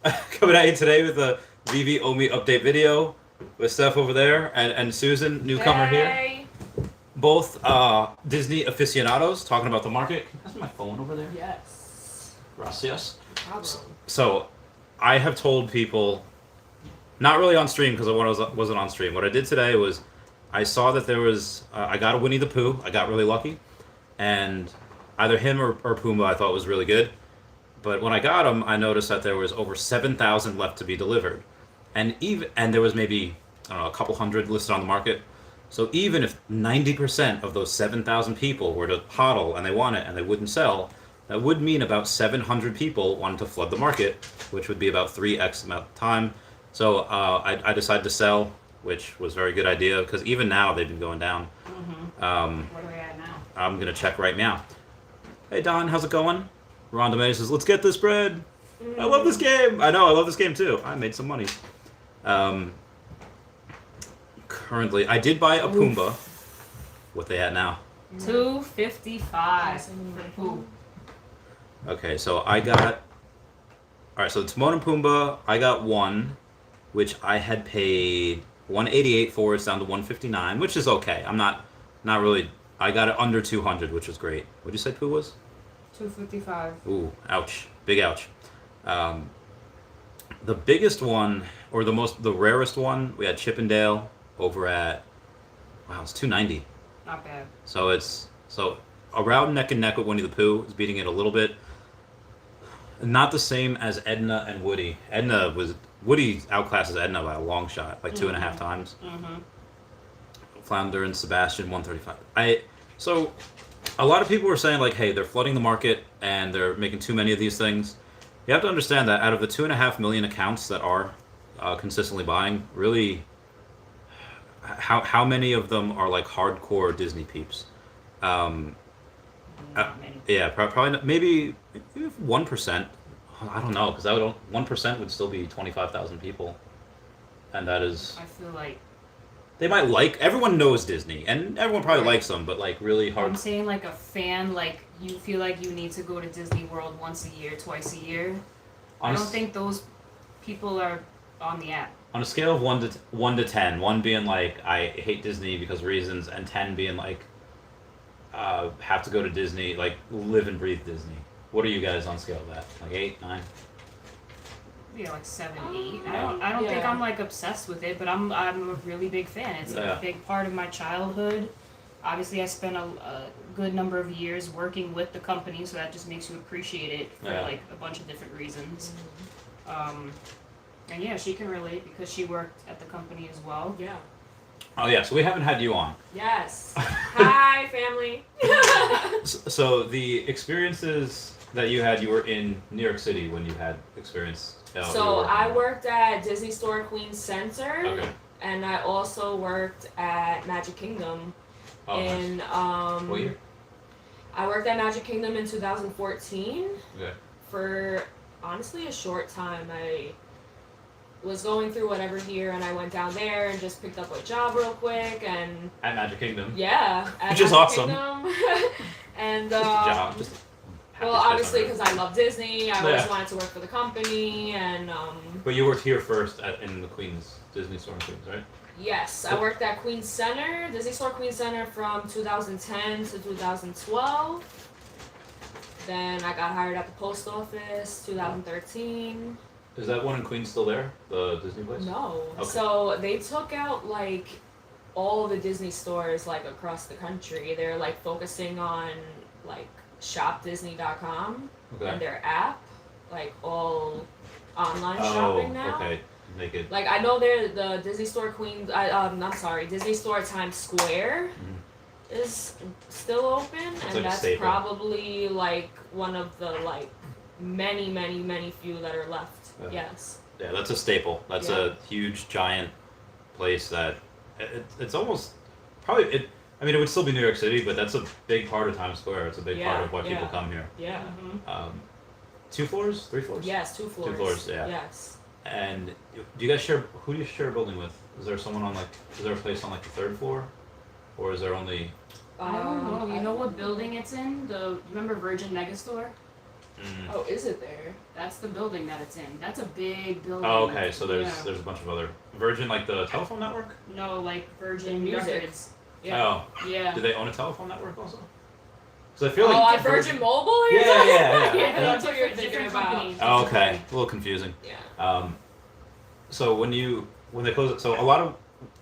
Coming at you today with a Veve Omi update video with Steph over there and Susan, newcomer here. Hey. Both Disney aficionados talking about the market. Can you pass me my phone over there? Yes. Gracias. Problem. So, I have told people, not really on stream because I wasn't on stream. What I did today was I saw that there was, I got a Winnie the Pooh. I got really lucky. And either him or Pumbaa I thought was really good. But when I got them, I noticed that there was over 7,000 left to be delivered, and there was maybe, I don't know, a couple hundred listed on the market. So even if 90% of those 7,000 people were to hodl and they want it and they wouldn't sell, that would mean about 700 people wanted to flood the market, which would be about 3x amount of time. So I decided to sell, which was a very good idea because even now they've been going down. What are we at now? I'm gonna check right now. Hey Don, how's it going? Rhonda May says, "Let's get this bread." I love this game. I know, I love this game too. I made some money. Currently, I did buy a Pumbaa. What they at now? $255 for Pooh. Okay, so I got. All right, so Timon and Pumbaa, I got one, which I had paid 188 for. It's down to 159, which is okay. I'm not really. I got it under 200, which was great. What'd you say Pooh was? 255. Ooh, ouch. Big ouch. The biggest one, or the rarest one, we had Chippendale over at, wow, it's 290. Not bad. So around neck and neck with Winnie the Pooh is beating it a little bit. Not the same as Edna and Woody. Woody outclasses Edna by a long shot, like 2.5 times. Flounder and Sebastian 135. So a lot of people were saying like, hey, they're flooding the market and they're making too many of these things. You have to understand that out of the 2.5 million accounts that are consistently buying, really, how many of them are like hardcore Disney peeps? Not many. Yeah, probably not, maybe 1%. I don't know, because 1% would still be 25,000 people, and that is. I feel like. They might everyone knows Disney, and everyone probably likes them, but like really hard. I'm saying like a fan, like you feel like you need to go to Disney World once a year, twice a year. I don't think those people are on the app. On a scale of 1 to 10, 1 being like I hate Disney because of reasons, and 10 being like have to go to Disney, like live and breathe Disney. What are you guys on scale of that? Like 8, 9? Yeah, like 7, 8. I don't think I'm like obsessed with it, but I'm a really big fan. It's a big part of my childhood. Obviously, I spent a good number of years working with the company, so that just makes you appreciate it for like a bunch of different reasons. And yeah, she can relate because she worked at the company as well. Yeah. Oh yeah, so we haven't had you on. Yes. Hi, family. So the experiences that you were in New York City when you had experience. So I worked at Disney Store Queens Center. Okay. And I also worked at Magic Kingdom. Nice. What year? I worked at Magic Kingdom in 2014. Okay. For honestly a short time. I was going through whatever here, and I went down there and just picked up a job real quick, and at Magic Kingdom. Yeah, at which is Magic awesome. Kingdom. And job. well, obviously because I love Disney, I always wanted to work for the company, and But you worked here first in the Queens Disney Store in Queens, right? Yes, I worked at Queens Center, Disney Store Queens Center from 2010 to 2012. Then I got hired at the post office 2013. Is that one in Queens still there? The Disney place? No. Okay. So they took out like all the Disney stores like across the country. They're like focusing on like shopdisney.com and their app, like all online shopping now. Okay. Make it. Like I know they're the Disney Store Queens. I'm sorry, Disney Store Times Square is still open, and like that's probably like one of the like many few that are left. Yes. Yeah, that's a staple. That's a huge, giant place that it's almost probably it. I mean, it would still be New York City, but that's a big part of Times Square. It's a big part of why people come here. Yeah. 2 floors, 3 floors. Yes, 2 floors. 2 floors. Yeah. Yes. And do you guys share? Who do you share a building with? Is there someone on is there a place on like the 3rd floor, or is there only? I don't know. You know what building it's in? Remember Virgin Megastore? Oh, is it there? That's the building that it's in. That's a big building. Oh, okay. So there's Yeah. a bunch of other Virgin, like the telephone network. No, like Virgin Music. Records. Oh, Yeah. do they own a telephone network also? Because I feel like like Virgin Mobile? Yeah. Yeah, That's what you're thinking different about. companies. Oh, okay. A little confusing. Yeah. So when they close it, so a lot of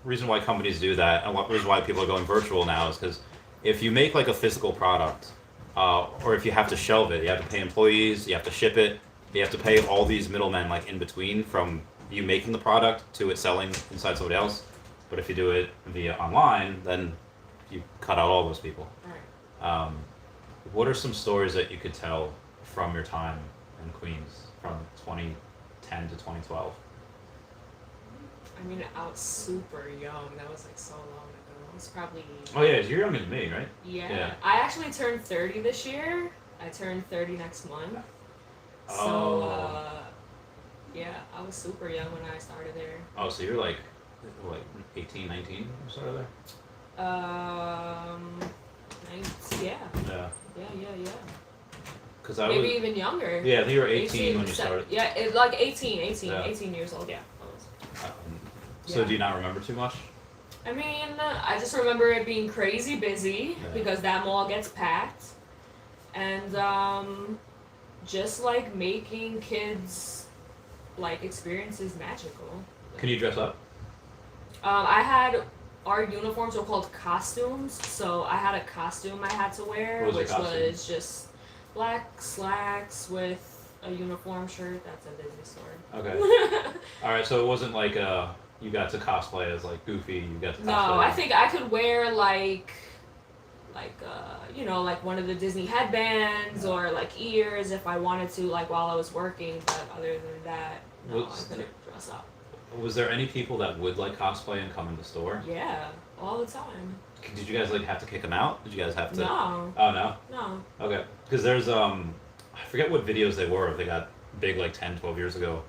reason why companies do that, and a lot of reason why people are going virtual now is because if you make like a physical product, or if you have to shelve it, you have to pay employees, you have to ship it, you have to pay all these middlemen like in between from you making the product to it selling inside somebody else. But if you do it via online, then you cut out all those people. Right. What are some stories that you could tell from your time in Queens from 2010 to 2012? I mean, I was super young. That was like so long ago. I was probably. Oh yeah, you're younger than me, right? Yeah. I actually turned 30 this year. I turned 30 next month. So, yeah, I was super young when I started there. Oh, so you're like 18, 19 you started there? Yeah. Yeah. Yeah. Because I Maybe was. even younger. Yeah, I think you were 18 when you started. Yeah, like 18 Yeah. years old, yeah. I was. So Yeah. do you not remember too much? I mean, I just remember it being crazy busy because that mall gets packed. And just like making kids like experiences magical. Can you dress up? Our uniforms were called costumes, so I had a costume I had to wear, What was your which costume? was just black slacks with a uniform shirt. That's a Disney store. Okay. All right. So it wasn't like you got to cosplay as like Goofy. You got to cosplay. No, I think I could wear like like one of the Disney headbands or like ears if I wanted to, like while I was working. But other than that, no, I couldn't dress up. Was there any people that would like cosplay and come in the store? Yeah, all the time. Did you guys like have to kick them out? Did you guys have to? No. Oh no. No. Okay. Because there's I forget what videos they were. They got big like 10, 12 years ago,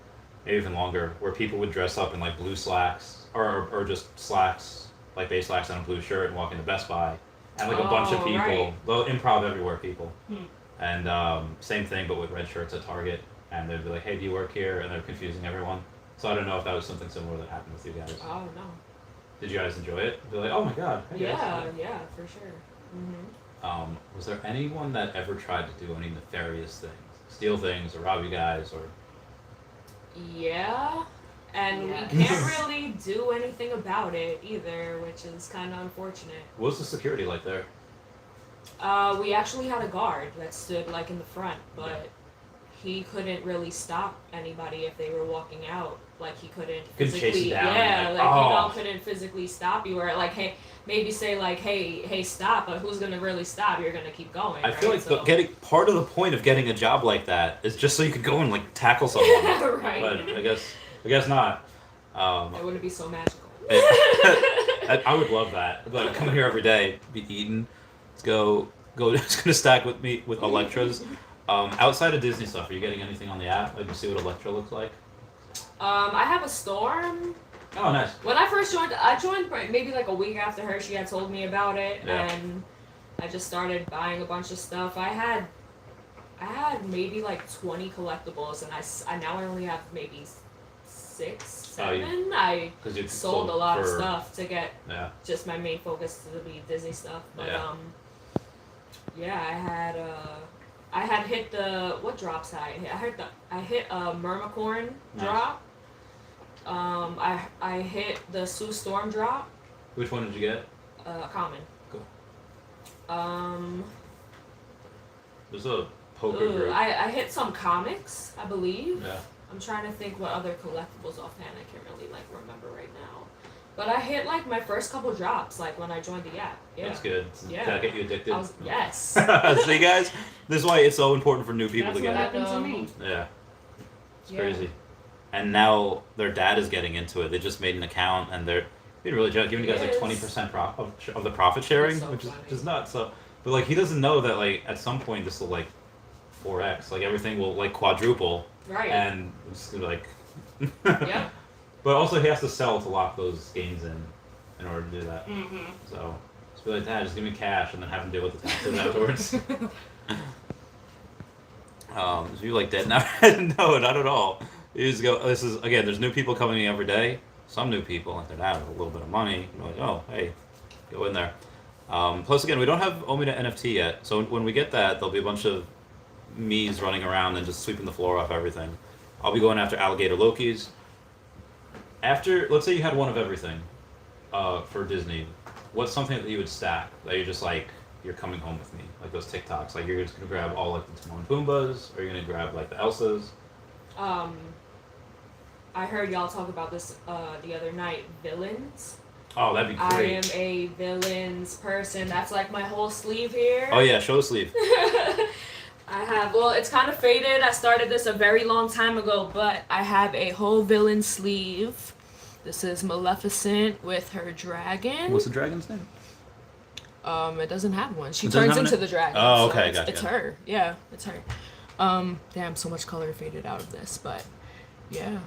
maybe even longer, where people would dress up in like blue slacks or just slacks, like base slacks and a blue shirt and walk into Best Buy, and like a bunch of people, right. well, improv everywhere people, Hmm. and same thing but with red shirts at Target, and they'd be like, hey, do you work here? And they're confusing everyone. So I don't know if that was something similar that happened with you guys. Oh no. Did you guys enjoy it? Be like, oh my god. Hey Yeah, guys. yeah, for sure. Mhm. Was there anyone that ever tried to do any nefarious things, steal things, or rob you guys, or? Yeah, and Yeah. we can't really do anything about it either, which is kind of unfortunate. What was the security like there? We actually had a guard that stood like in the front, but he couldn't really stop anybody if they were walking out. Like he couldn't Couldn't chase physically, you down, yeah, like, like oh. couldn't physically stop you, or like, hey, maybe say like, hey, stop, but who's gonna really stop? You're gonna keep going. I feel right? like So- getting part of the point of getting a job like that is just so you could go and like tackle someone. right. But I guess not. It wouldn't be so magical. I would love that. Like come here every day, be eaten. Let's go. Just gonna stack with me with Electras. Outside of Disney stuff, are you getting anything on the app? Like you see what Electra looks like? I have a Storm. Oh, nice. When I first joined, I joined maybe like a week after her. She had told me about it, Yeah. and I just started buying a bunch of stuff. I had maybe like 20 collectibles, and I now only have maybe 6, 7. I 'Cause you sold a lot of for- stuff to get Yeah. just my main focus to be Disney stuff. But Yeah. yeah, I had hit the what drops I hit. I hit a Mermicorn Nice. drop. I hit the Sue Storm drop. Which one did you get? Common. Cool. There's a poker Ooh, group. I hit some comics, I believe. Yeah. I'm trying to think what other collectibles offhand. I can't really like remember right now. But I hit like my first couple drops like when I joined the app. Yeah. That's good. Yeah. Did that get you addicted? Yes. See, guys, this is why it's so important for new people That's to what get it. happened to me. Yeah. It's Yeah. crazy. And now their dad is getting into it. They just made an account and they're being really generous, giving you guys like Yes. 20% of the profit sharing, That's so which is funny. just nuts. So, but like he doesn't know that like at some point this will like 4x, like everything will like quadruple, Right. and it's gonna be like. Yeah. But also he has to sell to lock those gains in order to do that. Mm-hmm. So just be like, Dad, just give me cash and then have him deal with the taxes afterwards. So you like dead now? No, not at all. You just go. This is again. There's new people coming in every day. Some new people, if they're not with a little bit of money, you're like, oh, hey, go in there. Plus, again, we don't have Omida NFT yet, so when we get that, there'll be a bunch of me's running around and just sweeping the floor off everything. I'll be going after alligator Lokis. After, let's say you had one of everything for Disney, what's something that you would stack that you're just like, you're coming home with me? Like those TikToks, like you're just gonna grab all like the Timon and Pumbas, or you're gonna grab like the Elsas? I heard y'all talk about this the other night. Villains. Oh, that'd be great. I am a villains person. That's like my whole sleeve here. Oh yeah, show the sleeve. I have, well, it's kind of faded. I started this a very long time ago, but I have a whole villain sleeve. This is Maleficent with her dragon. What's the dragon's name? It doesn't have one. She It doesn't turns have into an- the dragon. Oh, so okay, it's, gotcha. it's her. Yeah, it's her. Damn, so much color faded out of this, but yeah.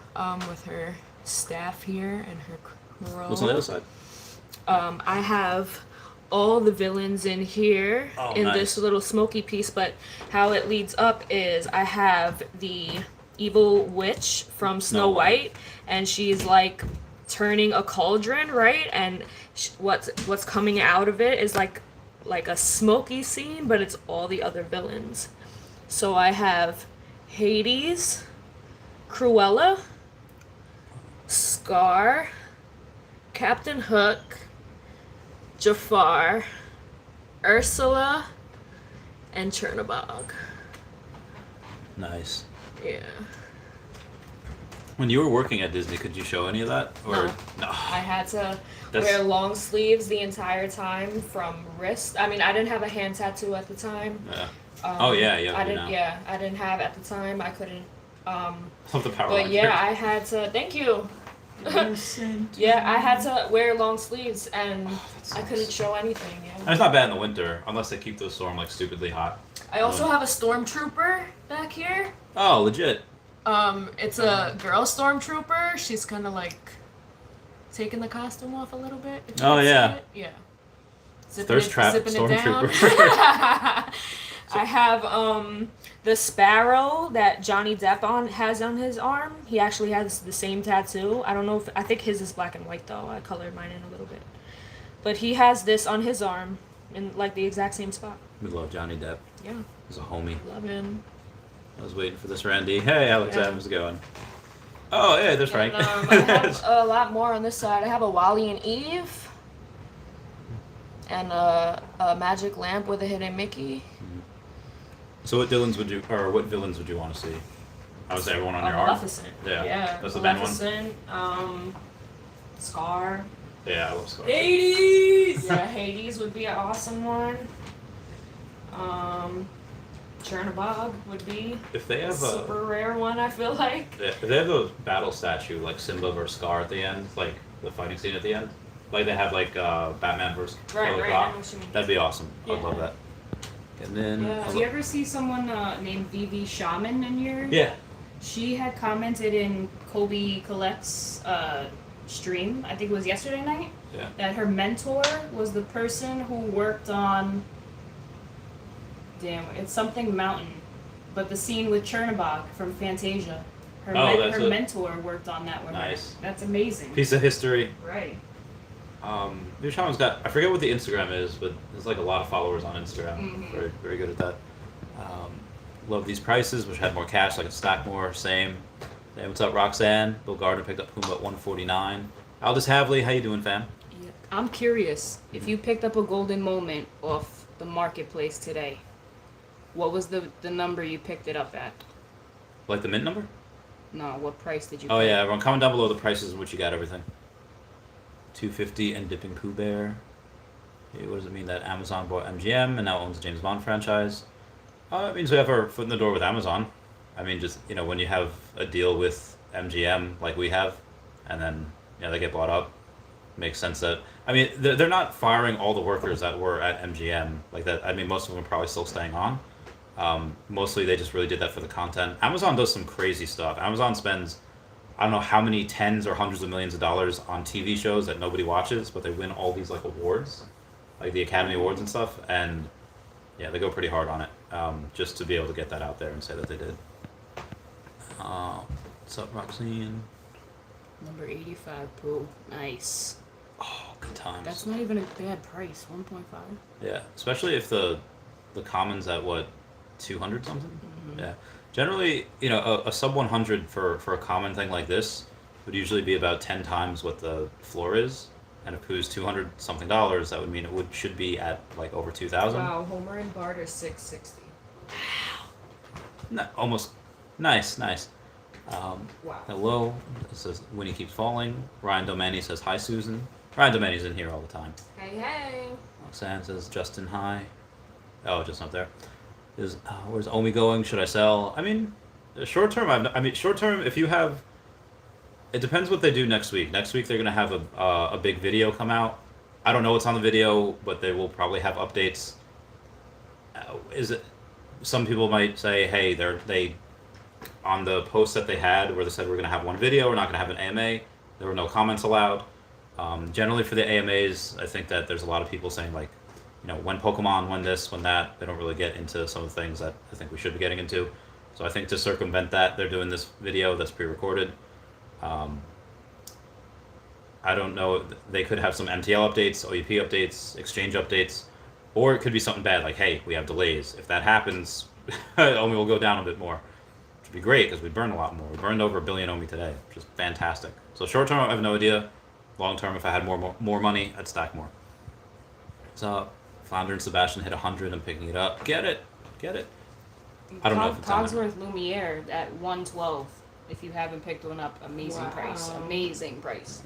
With her staff here and her crow. What's on the other side? I have all the villains in here in nice. this little smoky piece, but how it leads up is I have the evil witch from Snow White, and she's like turning a cauldron, right? And what's coming out of it is like a smoky scene, but it's all the other villains. So I have Hades, Cruella, Scar, Captain Hook, Jafar, Ursula, and Chernabog. Nice. Yeah. When you were working at Disney, could you show any of that? Or no? I had to That's- wear long sleeves the entire time from wrist. I mean, I didn't have a hand tattoo at the time. Yeah. Oh yeah, yeah. I didn't. Yeah, I didn't have at the time. I couldn't. Love the power. But line yeah, here. I had to. Thank you. Yeah, I had to wear long sleeves, and I couldn't show anything. Yeah. And it's not bad in the winter, unless they keep the storm like stupidly hot. I also have a stormtrooper back here. Oh, legit. It's a girl stormtrooper. She's kind of like taking the costume off a little bit. if you Oh, can see yeah. it. Yeah. Thirst trap zipping it down. stormtrooper. I have the sparrow that Johnny Depp has on his arm. He actually has the same tattoo. I don't know if I think his is black and white though. I colored mine in a little bit. But he has this on his arm in like the exact same spot. We love Johnny Depp. Yeah. He's a homie. Love him. I was waiting for this, Randy. Hey, Alex Yeah. Adams going. Oh, yeah, there's Frank. And, I have a lot more on this side. I have a Wally and Eve. And a magic lamp with a hidden Mickey. So what villains would you want to see? I would say everyone on your arm. Maleficent. Yeah. Yeah. That's the main one. Maleficent. Scar. Yeah, I love Scar. Hades. Yeah, Hades would be an awesome one. Chernabog would be If they a have super rare one. I feel like. if they have a battle statue like Simba versus Scar at the end, like the fighting scene at the end, like they have like Batman versus Right, Killer right. I Croc, know what you mean. that'd be awesome. Yeah. I'd love that. And then Yeah. Do you ever see someone named Veve Shaman in your? yeah. She had commented in Kobe Collect's stream, I think it was yesterday night, Yeah. that her mentor was the person who worked on. Damn, it's something mountain, but the scene with Chernabog from Fantasia. Her, that's her it. mentor worked on that one. Nice. That's amazing. Piece of history. Right. Veve Shaman's got, I forget what the Instagram is, but there's like a lot of followers on Instagram. Mhm. Very, very good at that. Love these prices, wish I had more cash, so I could stack more. Same. Hey, what's up, Roxanne? Bill Gardner picked up Puma at 149. Aldous Havley, how you doing, fam? Yeah. I'm curious, if you picked up a golden moment off the marketplace today, what was the number you picked it up at? Like the mint number? No, what price did you Oh pay? yeah, everyone comment down below the prices in which you got everything. 250 and Dipping Pooh Bear. Hey, what does it mean that Amazon bought MGM and now owns the James Bond franchise? It means we have our foot in the door with Amazon. I mean, just, when you have a deal with MGM like we have, and then, they get bought up, makes sense that, I mean, they're not firing all the workers that were at MGM like that. I mean, most of them are probably still staying on. Mostly they just really did that for the content. Amazon does some crazy stuff. Amazon spends, I don't know how many tens or hundreds of millions of dollars on TV shows that nobody watches, but they win all these like awards, like the Academy Awards and stuff, and yeah, they go pretty hard on it. just to be able to get that out there and say that they did. What's up, Roxanne? Number 85 pool. Nice. Oh, good times. That's not even a bad price. 1.5. Yeah, especially if the common's at what, 200 something. Mm-hmm. Yeah. Generally, a sub 100 for a common thing like this would usually be about 10 times what the floor is. And if poo's $200 something, that would mean it should be at like over 2,000. Wow, Homer and Bart are $660. No, almost. Nice. Wow. Hello. It says Winnie keeps falling. Ryan Domani says hi, Susan. Ryan Domani's in here all the time. Hey. Roxanne says Justin hi. Oh, just not there. Where's Omi going? Should I sell? I mean, short term. Short term. If you have, it depends what they do next week. Next week they're gonna have a big video come out. I don't know what's on the video, but they will probably have updates. Some people might say, hey, they on the post that they had where they said we're gonna have one video, we're not gonna have an AMA. There were no comments allowed. Generally for the AMAs, I think that there's a lot of people saying like, when Pokemon, when this, when that. They don't really get into some of the things that I think we should be getting into. So I think to circumvent that, they're doing this video that's pre-recorded. I don't know. They could have some MTL updates, OEP updates, exchange updates, or it could be something bad like, hey, we have delays. If that happens, OMI will go down a bit more, which would be great because we burned a lot more. We burned over 1 billion OMI today, which is fantastic. So short term, I have no idea. Long term, if I had more money, I'd stack more. So Flounder and Sebastian hit 100. I'm picking it up. Get it. I don't know if it's on there. Cogsworth Lumiere at 112. If you haven't picked one up, amazing price. Amazing price.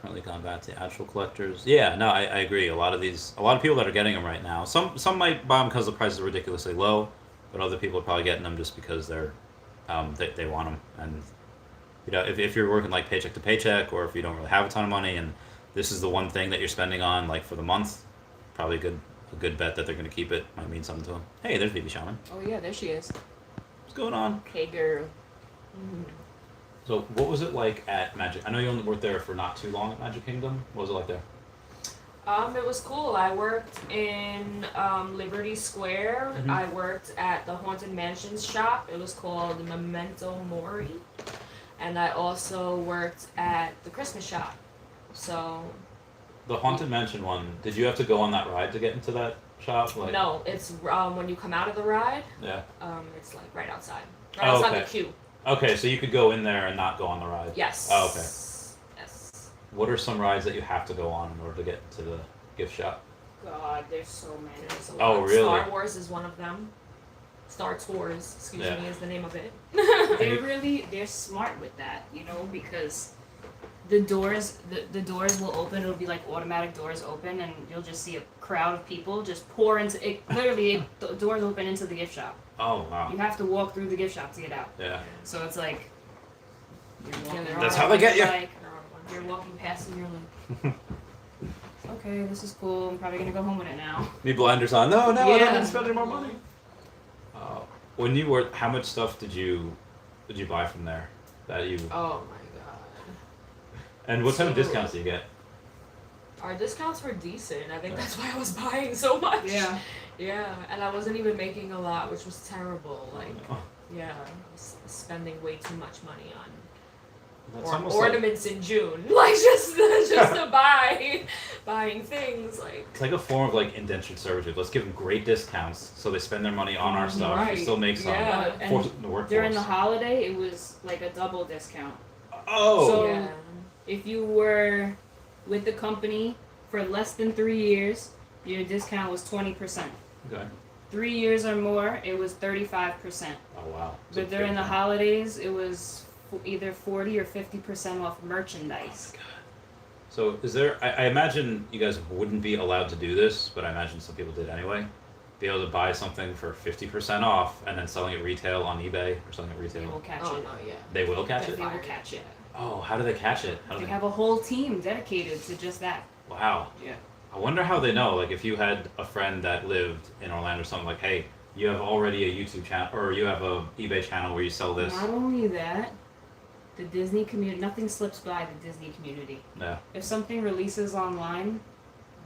Currently gone back to actual collectors. Yeah, no, I agree. A lot of people that are getting them right now. Some might buy them because the price is ridiculously low, but other people are probably getting them just because they're they want them. And if you're working like paycheck to paycheck, or if you don't really have a ton of money, and this is the one thing that you're spending on like for the month, probably a good bet that they're going to keep it. Might mean something to them. Hey, there's Veve Shaman. Oh yeah, there she is. What's going on? Hey girl. Mm-hmm. So what was it like at Magic? I know you only worked there for not too long at Magic Kingdom. What was it like there? It was cool. I worked in Liberty Square. Mm-hmm. I worked at the Haunted Mansions shop. It was called Memento Mori. And I also worked at the Christmas shop. So The Haunted Mansion one, did you have to go on that ride to get into that shop? no, it's when you come out of the ride. Yeah. It's like right outside. Right outside okay. the queue. Okay, so you could go in there and not go on the ride. Yes. Oh, okay. Yes. What are some rides that you have to go on in order to get to the gift shop? God, there's so many. There's a lot. Oh, really? Star Wars is one of them. Star Tours, excuse me, is the name of it. They're smart with that, because the doors will open. It'll be like automatic doors open, and you'll just see a crowd of people just pour into it. Literally, the doors open into the gift shop. Oh, wow. You have to walk through the gift shop to get out. Yeah. So it's like you're walking That's how they get you. like, you're walking past and you're like, okay, this is cool. I'm probably gonna go home with it now. Need blinders on. No, I don't Yeah. want to spend any more money. When you were, how much stuff did you buy from there that you? Oh my god. And what type of discounts do you get? Our discounts were decent. I think that's why I was buying so much. Yeah. Yeah, and I wasn't even making a lot, which was terrible. Like, yeah, I was spending way too much money on ornaments in June. Like just to buying things like. It's like a form of like indentured servitude. Let's give them great discounts so they spend their money on our stuff. Right. We still make some. Yeah, and force it in the workforce. during the holiday, it was like a double discount. Oh. So Yeah. if you were with the company for less than 3 years, your discount was 20%. Okay. 3 years or more, it was 35%. Oh wow. But during the holidays, it was either 40 or 50% off merchandise. Oh my God. So is there? I imagine you guys wouldn't be allowed to do this, but I imagine some people did anyway. Be able to buy something for 50% off and then selling it retail on eBay or selling it retail. They will catch Oh it. no, yeah. They will catch They it. will catch it. Oh, how do they catch it? How do They they? have a whole team dedicated to just that. Wow. Yeah. I wonder how they know. Like, if you had a friend that lived in Orlando or something, like, hey, you have already a YouTube channel or you have a eBay channel where you sell this. Not only that, the Disney community, nothing slips by the Disney community. Yeah. If something releases online,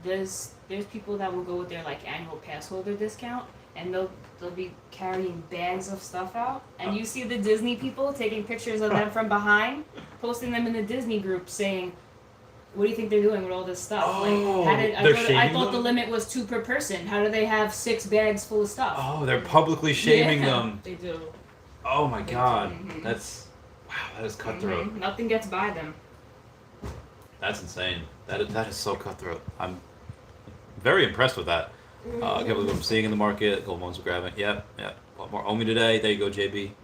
there's people that will go with their like annual pass holder discount and they'll be carrying bags of stuff out, and you see the Disney people taking pictures of them from behind, posting them in the Disney group, saying, "What do you think they're doing with all this stuff? Oh, I thought the limit was 2 per person. How do they have 6 bags full of stuff?" Oh, they're publicly shaming them. They do. Oh my God, Mhm. that's that is cutthroat. Mm-hmm. Nothing gets by them. That's insane. That is so cutthroat. I'm very impressed with that. I can't believe what I'm seeing in the market. Gold ones are grabbing. Yep. A lot more Omi today. There you go, JB.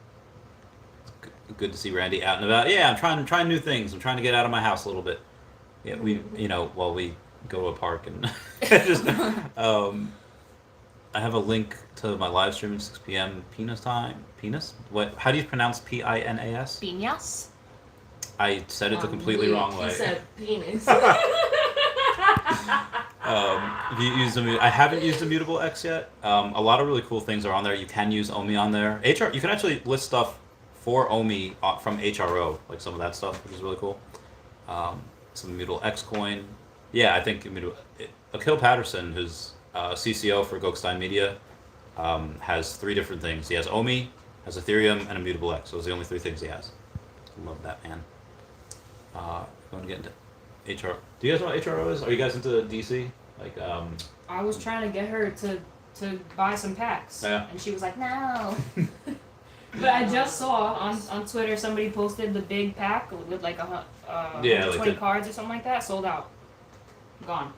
It's good to see Randy out and about. Yeah, I'm trying new things. I'm trying to get out of my house a little bit. Yeah, we while we go to a park and just I have a link to my live stream at 6 p.m. Penis time. Penis? What? How do you pronounce Pinas? Piñas? I said it the completely wrong way. He said penis. If you use I haven't used Immutable X yet. A lot of really cool things are on there. You can use Omi on there. You can actually list stuff for Omi from HRO, like some of that stuff, which is really cool. Some Immutable X coin. Yeah, I think Akil Patterson, who's CCO for Gokstein Media, has 3 different things. He has Omi, has Ethereum, and Immutable X. Those are the only 3 things he has. Love that man. Going to get into HR. Do you guys know what HRO is? Are you guys into DC? Like, I was trying to get her to buy some packs, and she was like, "No." But I just saw on Twitter somebody posted the big pack with like 20 cards or something like that, sold out, gone.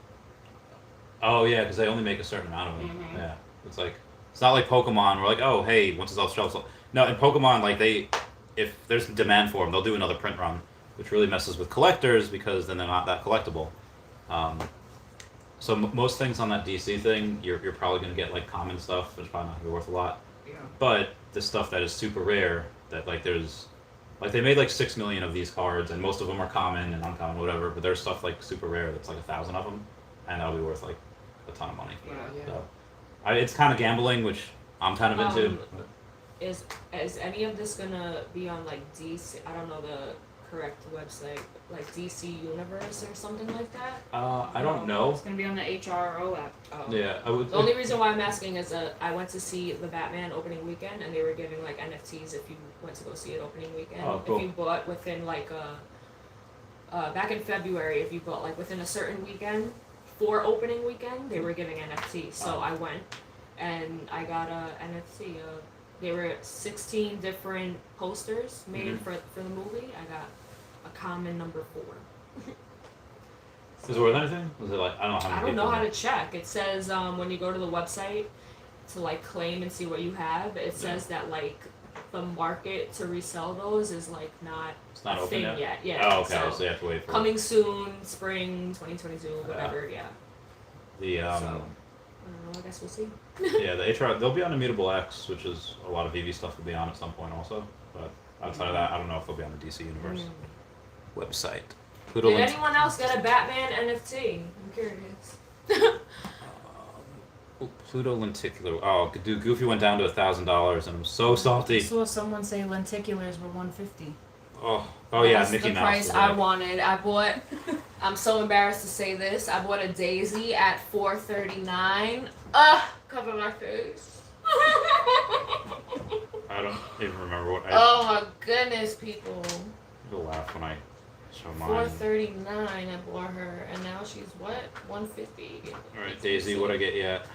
Oh yeah, because they only make a certain amount of them. Mm-hmm. Yeah, it's not like Pokemon. We're like, oh hey, once it's off shelf. No, in Pokemon, like if there's demand for them, they'll do another print run, which really messes with collectors because then they're not that collectible. So most things on that DC thing, you're probably gonna get like common stuff, which is probably not gonna be worth a lot. Yeah. But the stuff that is super rare, that they made like 6 million of these cards, and most of them are common and uncommon, whatever. But there's stuff like super rare that's like 1,000 of them, and that'll be worth like a ton of money. Yeah. So, it's kind of gambling, which I'm kind of into. Is any of this gonna be on like DC? I don't know the correct website, like DC Universe or something like that. I don't know. It's gonna be on the HRO app. Oh. Yeah, I would. The only reason why I'm asking is I went to see the Batman opening weekend, and they were giving like NFTs if you went to go see it opening weekend. Oh, cool. If you bought within like back in February, if you bought like within a certain weekend for opening weekend, they were giving NFTs. So I went and I got a NFT. There were 16 different posters made for the movie. I got a common number 4. Is it worth anything? Was it like I don't know how many? I don't know how to check. It says when you go to the website to like claim and see what you have, it says that like the market to resell those is like not it's not a open thing yet. Yeah. Oh, okay. So you have to wait for coming soon, spring 2022, whatever. Yeah. The So, I don't know. I guess we'll see. yeah, the HR they'll be on Immutable X, which is a lot of Veve stuff will be on at some point also. But outside of that, I don't know if they'll be on the DC Universe website. Did anyone else get a Batman NFT? I'm curious. Pluto lenticular. Oh, dude, Goofy went down to $1,000, and I'm so salty. I saw someone say lenticulars were $150. Oh yeah, That's Mickey the Mouse. price I wanted. I bought. I'm so embarrassed to say this. I bought a daisy at $4.39. Cover my face. I don't even remember what. Oh my goodness, people. You'll laugh when I show mine. $4.39. I bought her, and now she's what? $150. All right, Daisy, what I get yet?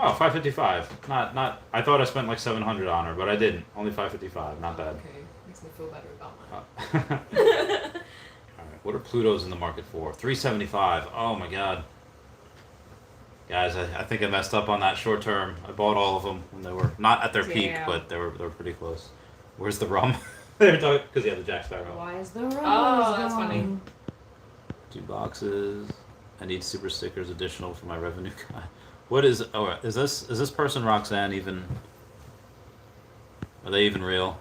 Oh, $555. Not. I thought I spent like $700 on her, but I didn't. Only $555. Not bad. Okay, makes me feel better about mine. All right, what are Plutos in the market for? $375. Oh my God. Guys, I think I messed up on that short term. I bought all of them when they were not at their peak, but they were pretty close. Where's the rum? They were talking because the Jack Sparrow. Why is the rum? Oh, that's funny. 2 boxes. I need super stickers additional for my revenue guy. What is? Oh, is this person Roxanne even? Are they even real?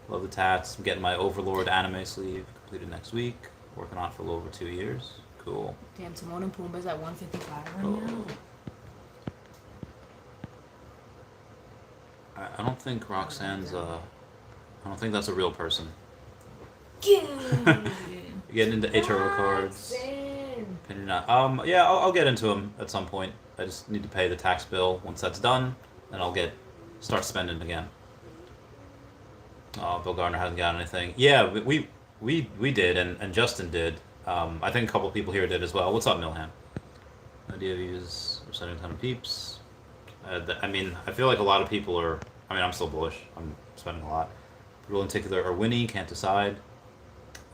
Love the tats. I'm getting my Overlord anime sleeve completed next week. Working on it for a little over 2 years. Cool. Damn, Timon and Pumbaa's at $155 right now. I don't think Roxanne's I don't think that's a real person. Getting into HRO cards. Yeah, I'll get into them at some point. I just need to pay the tax bill. Once that's done, then I'll start spending again. Bill Gardner hasn't got anything. Yeah, we did, and Justin did. I think a couple people here did as well. What's up, Milham? Idea views, we're sending a ton of peeps. I mean, I feel like a lot of people are. I mean, I'm still bullish. I'm spending a lot. People in particular are Winnie, can't decide.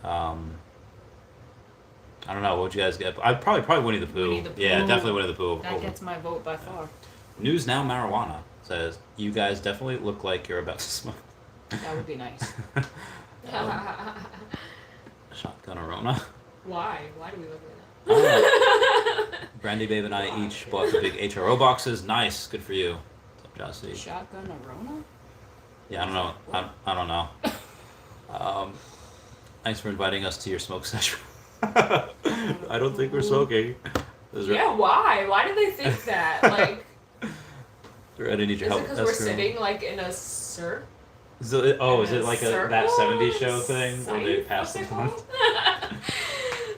I don't know. What would you guys get? I'd probably Winnie the Pooh. Winnie the Pooh. Yeah, definitely Winnie the Pooh. That gets my vote by far. News Now Marijuana says you guys definitely look like you're about to smoke. That would be nice. Shotgun Arona. Why? Why do we look like that? Brandy, Babe, and I each bought the big HRO boxes. Nice, good for you. What's up, Jossie? Shotgun Arona? Yeah, I don't know. I don't know. Thanks for inviting us to your smoke session. I don't think we're smoking. Yeah, why? Why do they think that? Like, I need your is help. it because we're sitting like in a circle? Is it like that '70s show thing where they Scythe? pass them on? I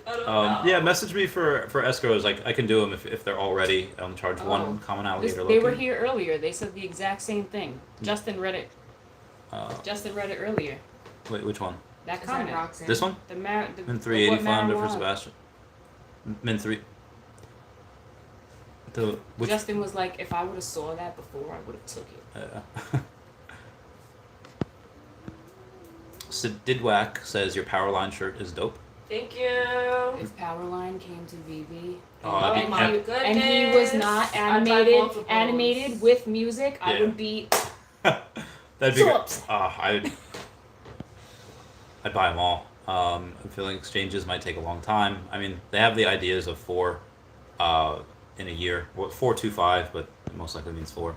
don't know. Yeah, message me for escrows. Like I can do them if they're all ready. Charge one common alligator. They were here earlier. They said the exact same thing. Justin read it. Justin read it earlier. Wait, which one? That Is comment. that Roxanne? This one? The Min 380 founder for marijuana. Sebastian. Min 3. Which? Justin was like, if I would have saw that before, I would have took it. Sid Didwack says your Powerline shirt is dope. Thank you. If Powerline came to Veve, Oh, that'd be my epic. goodness. and he was not I'd buy multiples. animated with music, I Yeah. would be That'd be so great. upset. I'd buy them all. I'm feeling exchanges might take a long time. I mean, they have the ideas of 4 in a year. Well, 425, but it most likely means 4.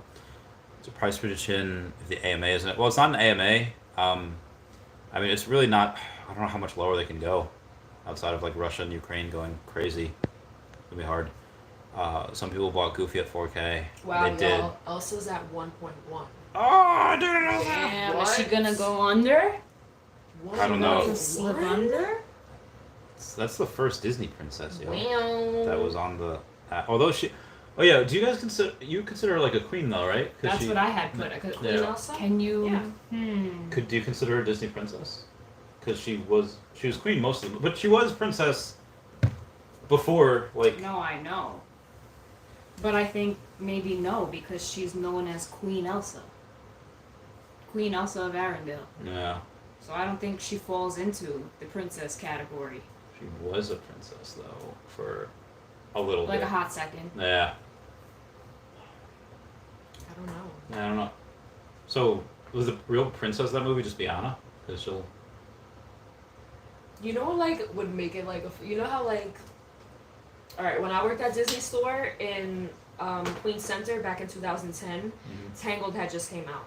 It's a price prediction if the AMA isn't it? Well, it's not an AMA. I mean, it's really not. I don't know how much lower they can go, outside of like Russia and Ukraine going crazy. It'll be hard. Some people bought Goofy at 4K. Wow, they did. y'all. Elsa's at 1.1. Oh, I didn't know that. Damn, What? is she gonna go under? I don't know. To slip under? That's the first Disney princess, yo. Wow. That was on the. Although she. Oh yeah. Do you guys consider her like a queen though, right? That's what I had put. Yeah. Elsa? Can you? Yeah. Do you consider her a Disney princess? Because she was queen most of them, but she was princess before like. No, I know. But I think maybe no, because she's known as Queen Elsa. Queen Elsa of Arendelle. Yeah. So I don't think she falls into the princess category. She was a princess though for a little Like bit. a hot second. Yeah. I don't know. I don't know. So was the real princess of that movie just be Anna? Because she'll. You know, like, would make it like you know how like. All right, when I worked at Disney Store in Queens Center back in 2010, Tangled had just came out,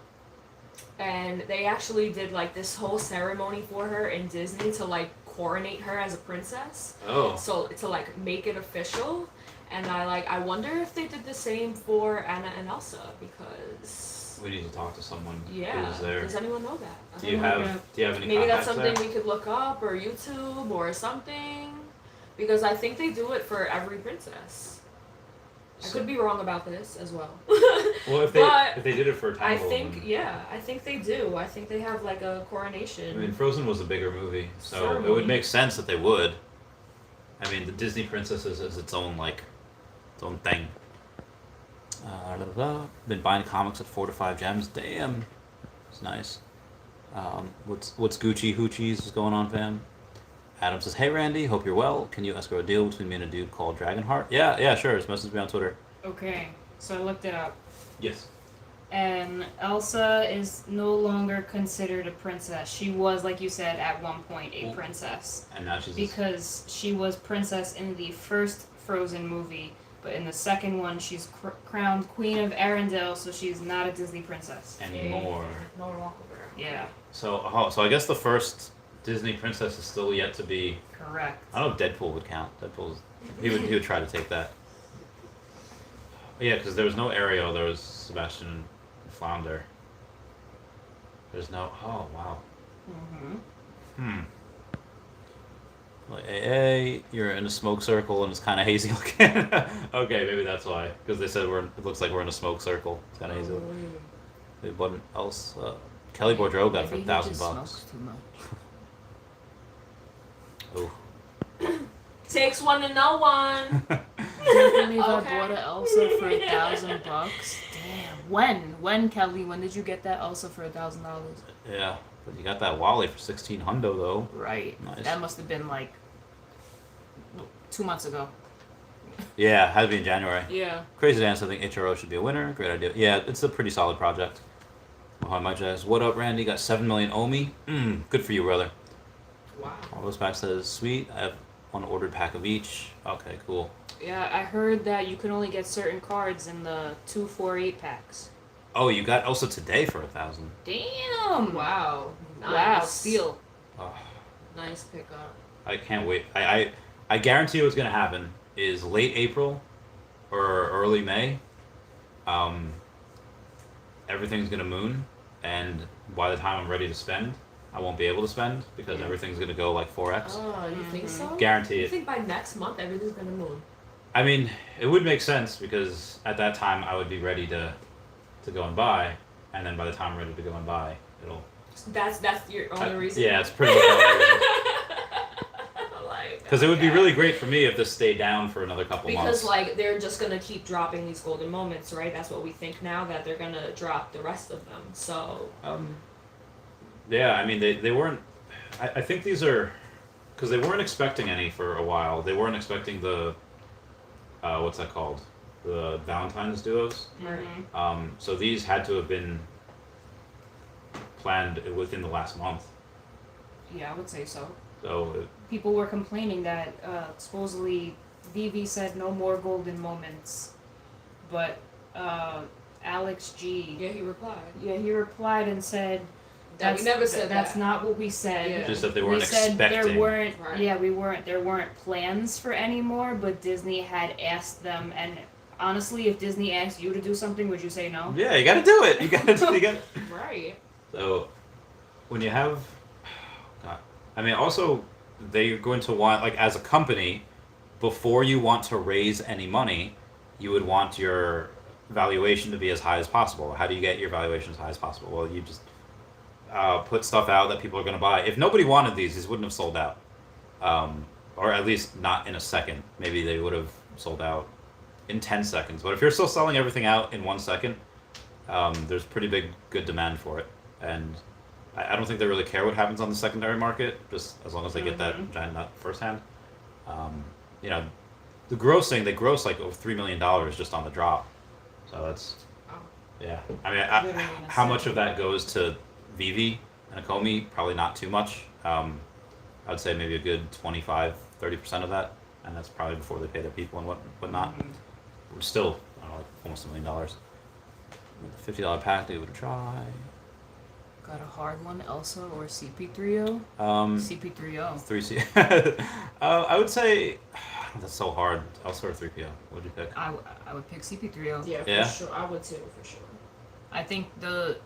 and they actually did like this whole ceremony for her in Disney to like coronate her as a princess. Oh. So to like make it official, and I wonder if they did the same for Anna and Elsa because. We need to talk to someone Yeah. who's there. Does anyone know that? I Do you don't know. have any Maybe that's contacts something there? we could look up or YouTube or something, because I think they do it for every princess. I could be wrong about this as well. Well, if they did it for I Tangled, think I think they do. I think they have like a coronation. I mean, Frozen was a bigger movie, so Certainly. it would make sense that they would. I mean, the Disney princess is its own its own thing. Been buying comics at 4 to 5 gems. Damn, it's nice. What's Gucci Hoochies is going on, fam? Adam says, "Hey Randy, hope you're well. Can you escrow a deal between me and a dude called Dragonheart?" Yeah, sure. Just message me on Twitter. Okay, so I looked it up. Yes. And Elsa is no longer considered a princess. She was, like you said, at one point a princess. And now she's Because she was princess in the first Frozen movie, but in the second one she's crowned Queen of Arendelle, so she's not a Disney princess. anymore. No longer. Yeah, So I guess the first Disney princess is still yet to be. correct. I don't know if Deadpool would count. He would try to take that. Yeah, because there was no Ariel. There was Sebastian and Flounder. There's no. Oh wow. Mm-hmm. Like AA. say you're in a smoke circle and it's kind of hazy looking? Okay, maybe that's why. Because they said it looks like we're in a smoke circle. It's kind of hazy looking. What else? Kelly Boudreaux got it for Maybe he just $1,000. smokes too much. Oh. Takes one to know one. Can't believe I Okay. bought an Elsa for $1,000. Damn. When Kelly? When did you get that Elsa for $1,000? Yeah, but you got that Wally for 16 hundo though. Right. Nice. That must have been like 2 months ago. Yeah, had to be in January. Yeah. Crazy Dance, I think HRO should be a winner. Great idea. Yeah, it's a pretty solid project. My jazz. What up, Randy? Got 7 million Omi. Good for you, brother. Wow. All those packs says sweet. I have one ordered pack of each. Okay, cool. Yeah, I heard that you can only get certain cards in the 2, 4, 8 packs. Oh, you got Elsa today for 1,000. Damn. Wow. Nice. Wow. Steal. Oh, Nice pickup. I can't wait. I guarantee what's gonna happen is late April or early May. Everything's gonna moon, and by the time I'm ready to spend, I won't be able to spend because everything's gonna go like 4x. Oh, you think so? Guarantee You it. think by next month everything's gonna move? I mean, it would make sense because at that time I would be ready to go and buy, and then by the time I'm ready to go and buy, it'll. That's your only reason. Yeah, it's pretty much the only reason. Like, Because it would be really great for me if this stayed down for another couple months. because like they're just gonna keep dropping these golden moments, right? That's what we think now, that they're gonna drop the rest of them. So Yeah, I mean they weren't. I think these are because they weren't expecting any for a while. They weren't expecting the what's that called? The Valentine's duos. Mm-hmm. So these had to have been planned within the last month. Yeah, I would say so. So People were complaining that supposedly Veve said no more golden moments, but Alex G. yeah, he replied. Yeah, he replied and said That we never said that's that. not what we said. Yeah. just that they We weren't said expecting. there weren't. Right. Yeah, there weren't plans for any more, but Disney had asked them. And honestly, if Disney asked you to do something, would you say no? Yeah, you got to do it. You got to. Right. So when you have, God, I mean, also they're going to want, like, as a company, before you want to raise any money, you would want your valuation to be as high as possible. How do you get your valuation as high as possible? Well, you just put stuff out that people are going to buy. If nobody wanted these wouldn't have sold out, or at least not in a second. Maybe they would have sold out in 10 seconds. But if you're still selling everything out in 1 second, there's pretty good demand for it. And I don't think they really care what happens on the secondary market, just as long as they get that giant nut firsthand. You know, the grossing, they gross like over $3 million just on the drop. So that's, yeah. I mean, how much of that goes to Veve and Akomi? Probably not too much. I would say maybe a good 25-30% of that, and that's probably before they pay their people and whatnot. We're still, I don't know, like almost $1 million. $50 pack, they would try. Got a hard one, Elsa or CP3O? CP3O. 3C. I would say that's so hard. Elsa or 3PO. What would you pick? I would pick CP3O. Yeah, Yeah? for sure. I would too, for sure. I think the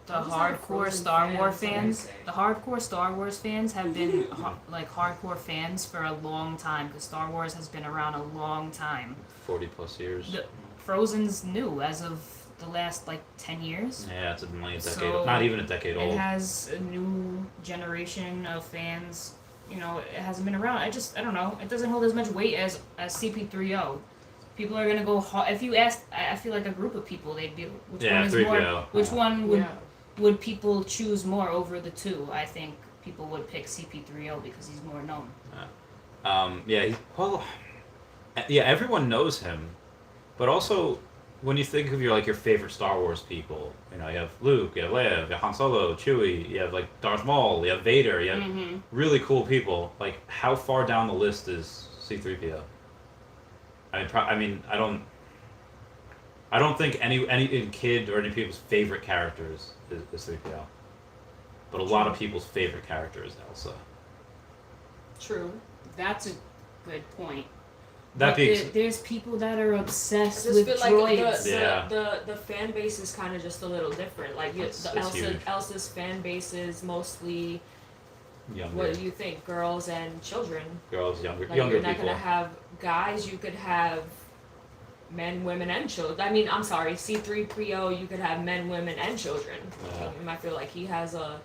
What was that hardcore Frozen Star Wars fans fans, say? the hardcore Star Wars fans have been like hardcore fans for a long time because Star Wars has been around a long time. 40 plus years. Frozen's new as of the last like 10 years. Yeah, it's only a decade. So, Not even a decade It old. has a new generation of fans. You know, it hasn't been around. I don't know. It doesn't hold as much weight as CP3O. People are gonna go. If you ask, I feel like a group of people, they'd be. Which Yeah, one is 3PO. more? Which one Yeah. would people choose more over the two? I think people would pick CP3O because he's more known. Yeah. Yeah. Everyone knows him, but also when you think of your favorite Star Wars people, you know, you have Luke, you have Leia, you have Han Solo, Chewie, you have like Darth Maul, you have Vader, you have really cool people. Like, how far down the list is C-3PO? I mean, I don't think any kid or any people's favorite characters is 3PO, but a lot of people's favorite character is Elsa. True. That's a good point. That But being there's people that are I obsessed just with feel like droids. the fan base is kind of just a little different. Like It's huge. Elsa's fan base is mostly younger. What do you think? Girls and children? Girls, younger Like, younger you're not people. gonna have guys. You could have men, women, and children. I mean, I'm sorry, C3PO. You could have men, women, and children. Yeah. I feel like he has a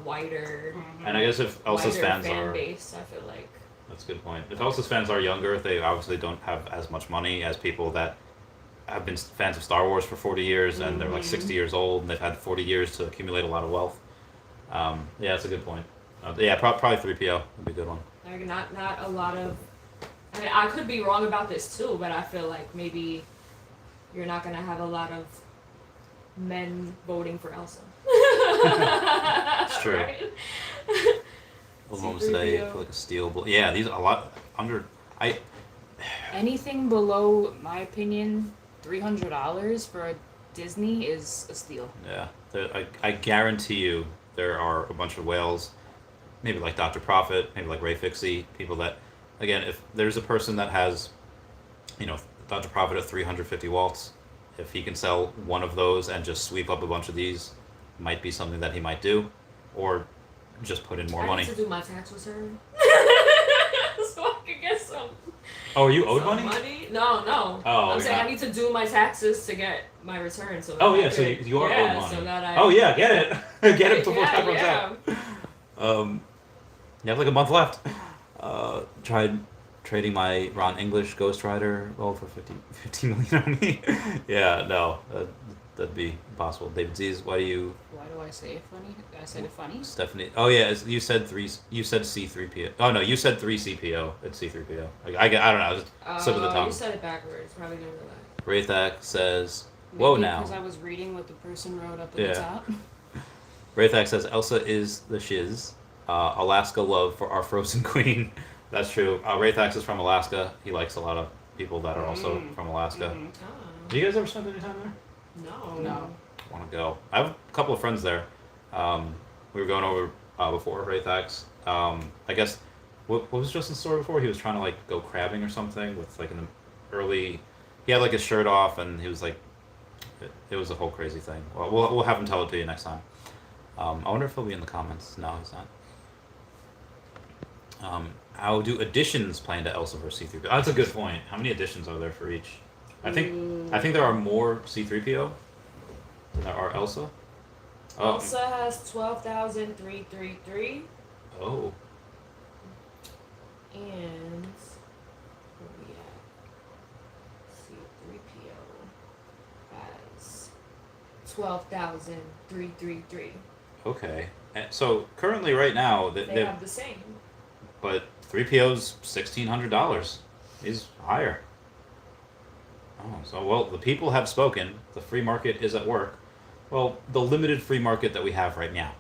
wider. And I guess if Elsa's wider fans fan are base, I feel like. that's a good point. If Elsa's fans are younger, they obviously don't have as much money as people that have been fans of Star Wars for 40 years and they're like 60 years old and they've had 40 years to accumulate a lot of wealth. Yeah, that's a good point. Yeah, probably 3PO would be a good one. Like not a lot of. I mean, I could be wrong about this too, but I feel like maybe you're not gonna have a lot of men voting for Elsa. It's true. Right? Old homes today C-3PO. for like a steel. Yeah, these are a lot under. Anything below, my opinion, $300 for a Disney is a steal. Yeah, I guarantee you there are a bunch of whales, maybe like Dr. Profit, maybe like Ray Fixie, people that, again, if there's a person that has, Dr. Profit at 350 watts, if he can sell one of those and just sweep up a bunch of these, might be something that he might do, or just put in more money. I need to do my tax return, so I can get some. Oh, are you owed some money? No. Oh, I'm saying yeah. I need to do my taxes to get my return. So. Oh that yeah, I so could- you are owed money. So that I. Oh yeah, get it, get it before time runs yeah. out. You have like a month left. Tried trading my Ron English Ghost Rider for 50 million on me. Yeah, no, that'd be impossible. David Z's, why do I say it funny? I said it funny? Stephanie? Oh yeah, you said C3PO. Oh no, you said 3CPO. It's C3PO. I don't know. Just slip of the tongue. You said it backwards. Probably didn't realize. Wraithak says, "Whoa Maybe now." because I was reading what the person wrote up at Yeah. the top. Wraithak says Elsa is the shiz. Alaska love for our frozen queen. That's true. Wraithak is from Alaska. He likes a lot of people that are also from Alaska. Oh. Do you guys ever spend any time there? No. Want to go? I have a couple of friends there. We were going over before Wraithak's. I guess what was Justin's story before? He was trying to like go crabbing or something with like an early. He had like his shirt off and he was like, it was a whole crazy thing. Well, we'll have him tell it to you next time. I wonder if he'll be in the comments. No, he's not. How do additions play into Elsa versus C3PO? That's a good point. How many additions are there for each? I think there are more C3PO than there are Elsa. Oh. Elsa has 12,333. Oh. And where we at? C3PO has 12,333. Okay. And so currently, right now, They have the same. but 3PO's $1,600. He's higher. Oh, so well, the people have spoken. The free market is at work. Well, the limited free market that we have right now,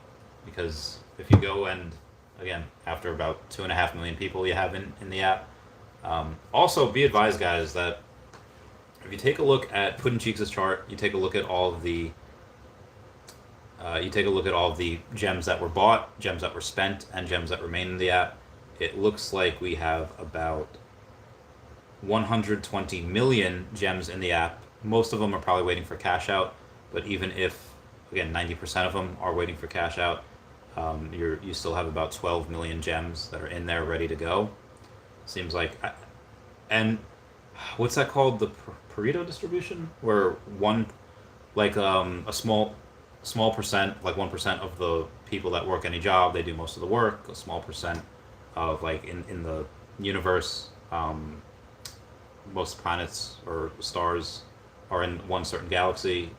because if you go and again after about 2.5 million people you have in the app. Also, be advised, guys, that if you take a look at Puddin' Cheeks' chart, you take a look at all of the gems that were bought, gems that were spent, and gems that remain in the app. It looks like we have about 120 million gems in the app. Most of them are probably waiting for cash out, but even if, again, 90% of them are waiting for cash out, you still have about 12 million gems that are in there ready to go. Seems like, and what's that called? The Pareto distribution, where a small percent, like 1% of the people that work any job, they do most of the work. A small percent of like in the universe, most planets or stars are in one certain galaxy.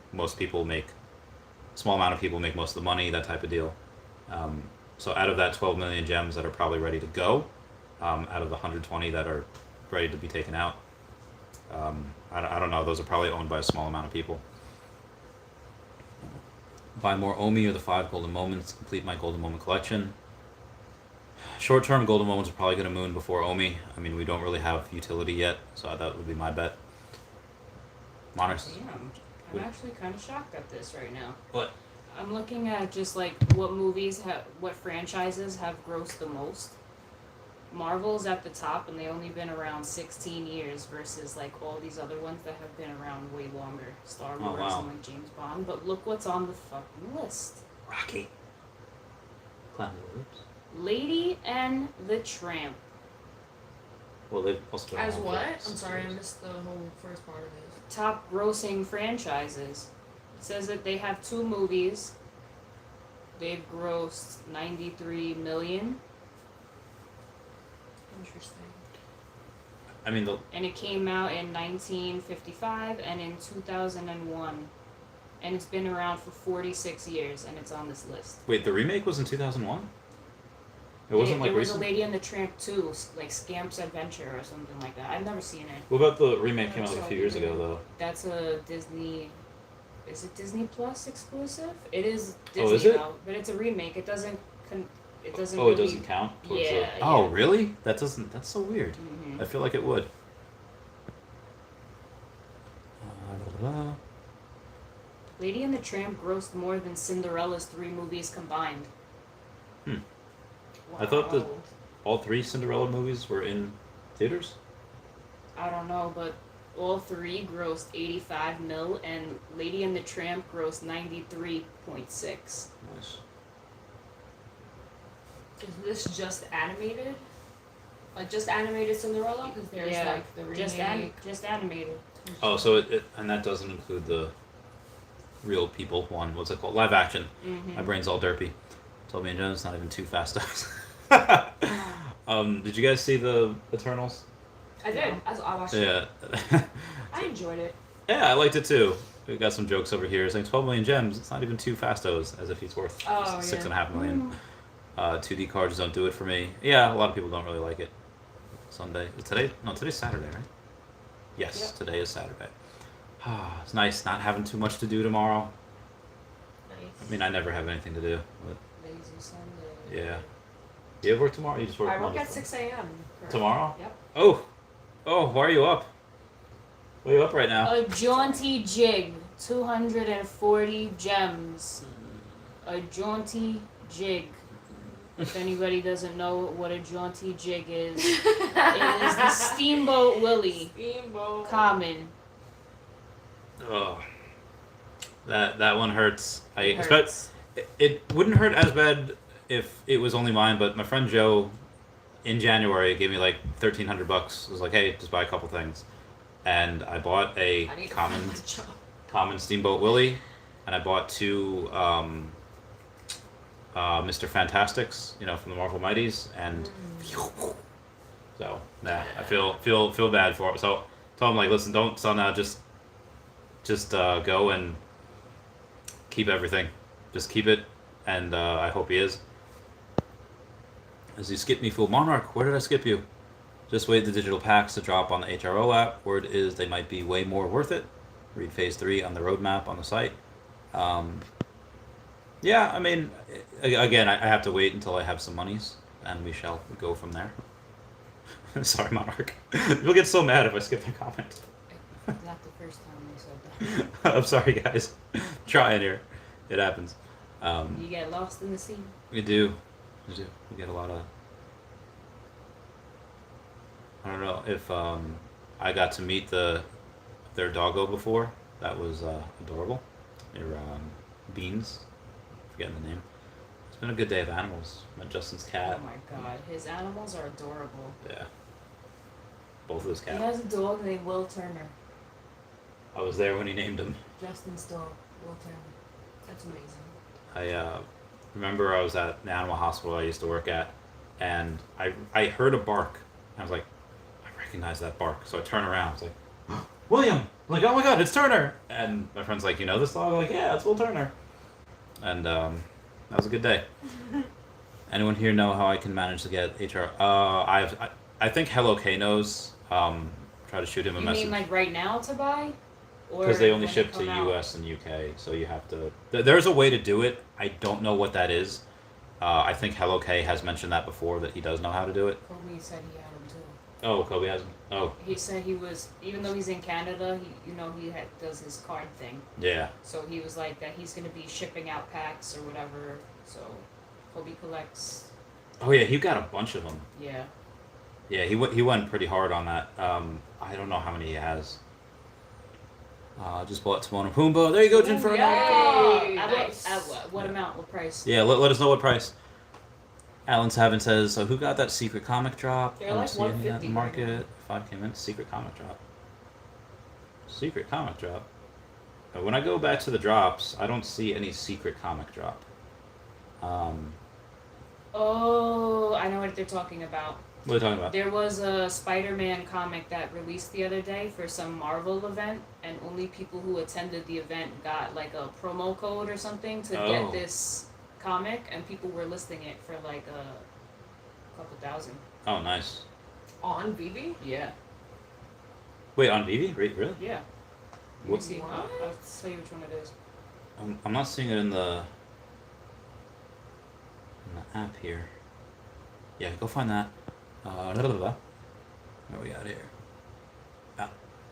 Small amount of people make most of the money, that type of deal. So out of that 12 million gems that are probably ready to go, out of the 120 that are ready to be taken out, I don't know, those are probably owned by a small amount of people. Buy more Omi or the 5 golden moments, complete my golden moment collection. Short-term golden moments are probably going to moon before Omi. I mean, we don't really have utility yet, so that would be my bet. Monarchs. Damn. I'm actually kind of shocked at this right now. What? I'm looking at just like what what franchises have grossed the most. Marvel's at the top, and they've only been around 16 years versus like all these other ones that have been around way longer. Star Wars wow. and like James Bond. But look what's on the fucking list. Rocky. Clown Lips. Lady and the Tramp. Well, they've also done As all what? the I'm sorry, I series. missed the whole first part of it. Top grossing franchises. It says that they have 2 movies. They've grossed 93 million. Interesting. I mean, And it came out in 1955 and in 2001. And it's been around for 46 years, and it's on this list. wait, the remake was in 2001? It wasn't like it was recent? a Lady and the Tramp 2, like Scamp's Adventure or something like that. I've never seen it. What about the remake came out I like a saw few it years either. ago, though? That's a Disney. Is it Disney Plus exclusive? It is Disney Oh, is it? though, but it's a remake. It doesn't. It doesn't. Oh, it really, doesn't count? Towards Yeah, the... Oh, yeah. really? That doesn't... That's so weird. Mhm. I feel like it would. Lady and the Tramp grossed more than Cinderella's 3 movies combined. I thought that Wow. all 3 Cinderella movies were in theaters? I don't know, but all 3 grossed 85 mil, and Lady and the Tramp grossed 93.6. Nice. Is this just animated? Like just animated Cinderella? Because there's Yeah, like the remake. Just animated. Oh, so it and that doesn't include the real people one. What's it called? Live action. Mm-hmm. My brain's all derpy. Told me and Jones, not even too fast. Did you guys see the Eternals? I did. I watched it. Yeah. I enjoyed it. Yeah, I liked it too. We got some jokes over here. It's like 12 million gems. It's not even 2 fastos, as if he's worth Oh, 6.5 million. 2D cards don't do it for me. Yeah, a lot of people don't really like it. Sunday. Is today? No, today's Saturday, right? Yes, Yep. today is Saturday. It's nice not having too much to do tomorrow. Nice. I mean, I never have anything to do. But Lazy Sunday. yeah. You have work tomorrow? You just work I work Monday at to 6 a.m. Tomorrow? Yep. Oh, why are you up? Why are you up right now? A jaunty jig, 240 gems. A jaunty jig. If anybody doesn't know what a jaunty jig is, it is the Steamboat Willie. Steamboat. Common. Oh, that one hurts. It hurts. It wouldn't hurt as bad if it was only mine, but my friend Joe, in January, gave me like $1,300. It was like, hey, just buy a couple things, and I bought a I need to common find my job. common Steamboat Willie, and I bought 2 Mr. Fantastics, from the Marvel Mighties, and so yeah, I feel bad for it. So told him like, listen, don't sell now, just go and keep everything, just keep it, and I hope he is. As you skip me, fool Monarch, where did I skip you? Just wait the digital packs to drop on the HRO app. Word is they might be way more worth it. Read phase 3 on the roadmap on the site. Yeah, I mean, again, I have to wait until I have some monies, and we shall go from there. Sorry, Monarch. You'll get so mad if I skip the comment. Not the first time they said that. I'm sorry, guys. Trying here. It happens. You get lost in the sea. We do. We get a lot of... I don't know if I got to meet their doggo before. That was adorable. Your Beans. Forgetting the name. It's been a good day of animals. Met Justin's cat. Oh my god, his animals are adorable. Yeah. Both of his He cats. has a dog named Will Turner. I was there when he named him. Justin's dog, Will Turner. That's amazing. I remember I was at an animal hospital I used to work at, and I heard a bark. I was like, I recognize that bark. So I turn around. I was like, William! I'm like, oh my god, it's Turner! And my friend's like, you know this dog? I'm like, yeah, it's Will Turner. And that was a good day. Anyone here know how I can manage to get HR? I think Hello K knows. Try to shoot him a You message. mean like right now to buy? Or Because they only when ship to come out? US and UK, so you have to... There's a way to do it. I don't know what that is. I think Hello K has mentioned that before, that he does know how to do it. Kobe said he had them too. Oh, Kobe has... Oh, He said he was, even though he's in Canada, he does his card thing. yeah. So he was like that he's gonna be shipping out packs or whatever. So Kobe collects. Oh, yeah, he got a bunch of them. Yeah. Yeah, he went pretty hard on that. I don't know how many he has. Just bought Timon and Pumbaa. There you go, Jin, for Ooh, another. yay. At Nice. what amount? What price? Yeah, let us know what price. Alan Savin says, so who got that secret comic drop? They're I don't like see any at the 150 right market. 5 came in. Secret comic drop. Secret comic drop. When I go back to the drops, I don't see any secret comic drop. Oh, I know what they're talking about. What are you talking about? There was a Spider-Man comic that released the other day for some Marvel event, and only people who attended the event got like a promo code or something to get this comic, and people were listing it for like a couple thousand. Oh, nice. On Veve? Yeah. Wait, on Veve? Really? Yeah. Let me see. I'll tell you which one it is. I'm not seeing it in the app here. Yeah, go find that. What we got here?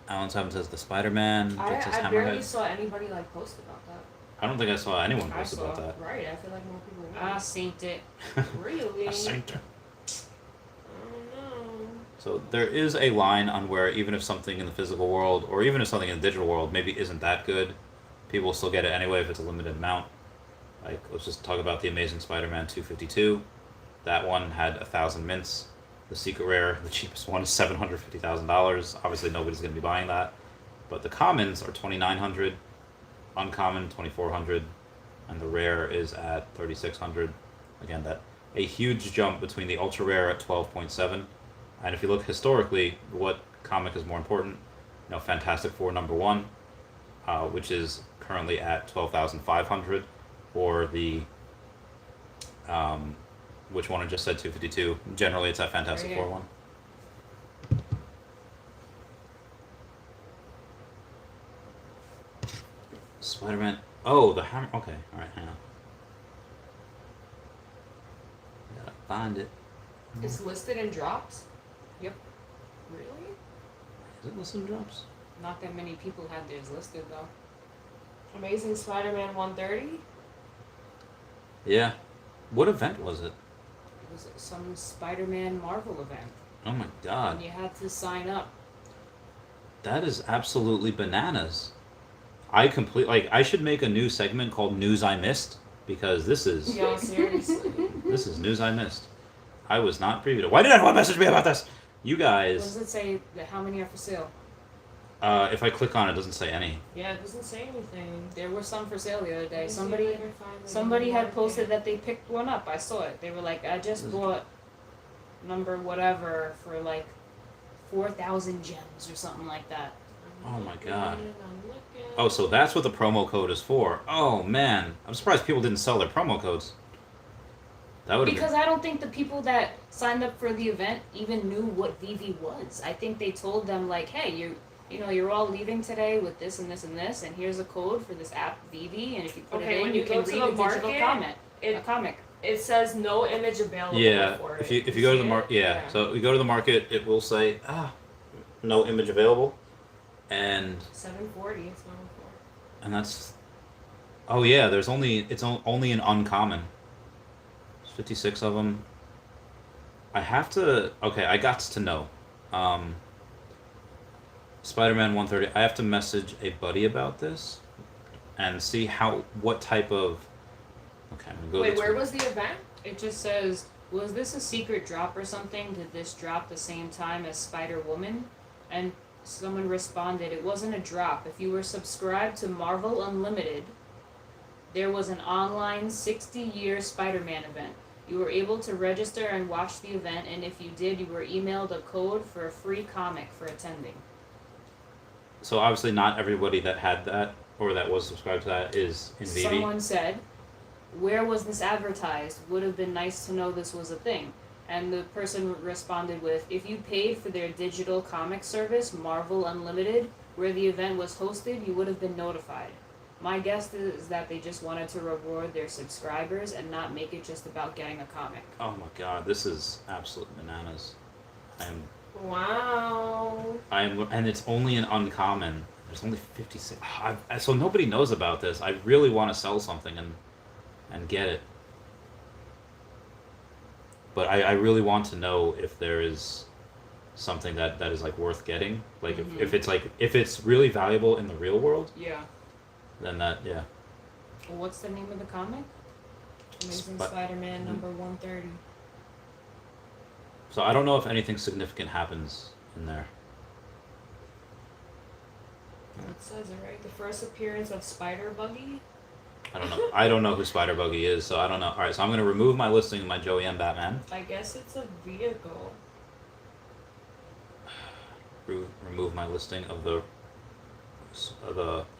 Alan Savin says the Spider-Man. I barely saw anybody like post about that. I don't think I saw anyone post about that. Right, I feel like more people would. I synced it. Really? I synced it. Oh no. So there is a line on where even if something in the physical world, or even if something in the digital world maybe isn't that good, people will still get it anyway if it's a limited amount. Like, let's just talk about the Amazing Spider-Man 252. That one had 1,000 mints. The secret rare, the cheapest one, is $750,000. Obviously, nobody's going to be buying that. But the commons are $2,900, uncommon $2,400, and the rare is at $3,600. Again, that a huge jump between the ultra rare at 12.7. And if you look historically, what comic is more important? Fantastic Four #1, which is currently at 12,500, or the which one I just said, 252. Generally, it's that Fantastic Four one. Spider-Man. Oh, the hammer. Okay, all right, hang on. Gotta find it. It's listed in drops? Yep. Really? Is it listed in drops? Not that many people had theirs listed though. Amazing Spider-Man 130? Yeah. What event was it? It was some Spider-Man Marvel event. Oh my god. And you had to sign up. That is absolutely bananas. I should make a new segment called News I Missed, because this is Yeah, seriously. this is news I missed. I was not privy to. Why did anyone message me about this? You What guys. does it say that how many are for sale? If I click on it, it doesn't say any. Yeah, it doesn't say anything. There were some for sale the other day. Let me see if I can find it Somebody in the had market. posted that they picked one up. I saw it. They were like, I just bought number whatever for like 4,000 gems or something like that. Oh my god. I'm looking. Oh, so that's what the promo code is for. Oh man, I'm surprised people didn't sell their promo codes. That would have Because I don't think the people that signed up for the event even knew what Veve was. I think they told them like, hey, you're all leaving today with this and this and this, and here's a code for this app Veve, and if you put Okay, it when in, you you go can to read the a digital market, comic. It says no image available. Yeah, For if it. you go to the see market, it? yeah. So you go to the market, it will say no image available, and 740. It's 104. and that's. Oh yeah, it's only an uncommon. There's 56 of them. I have to. Okay, I got to know. Spider-Man 130. I have to message a buddy about this, and see what type of. Okay, I'm gonna go. Wait, where was the event? It just says, was this a secret drop or something? Did this drop the same time as Spider-Woman? And someone responded, it wasn't a drop. If you were subscribed to Marvel Unlimited, there was an online 60-year Spider-Man event. You were able to register and watch the event, and if you did, you were emailed a code for a free comic for attending. So obviously, not everybody that had that or that was subscribed to that is in Veve. Someone said, where was this advertised? Would have been nice to know this was a thing. And the person responded with, if you paid for their digital comic service, Marvel Unlimited, where the event was hosted, you would have been notified. My guess is that they just wanted to reward their subscribers and not make it just about getting a comic. Oh my god, this is absolute bananas. Wow. And it's only an uncommon. There's only 56. So nobody knows about this. I really want to sell something and get it. But I really want to know if there is something that is like worth getting. Like if it's really valuable in the real world, Yeah. then yeah. Well, what's the name of the comic? Amazing Spider-Man number 130. So I don't know if anything significant happens in there. It says it right. The first appearance of Spider Buggy. I don't know. I don't know who Spider Buggy is, so I don't know. All right, so I'm gonna remove my listing of my Joey M. Batman. I guess it's a vehicle. Remove my listing of the.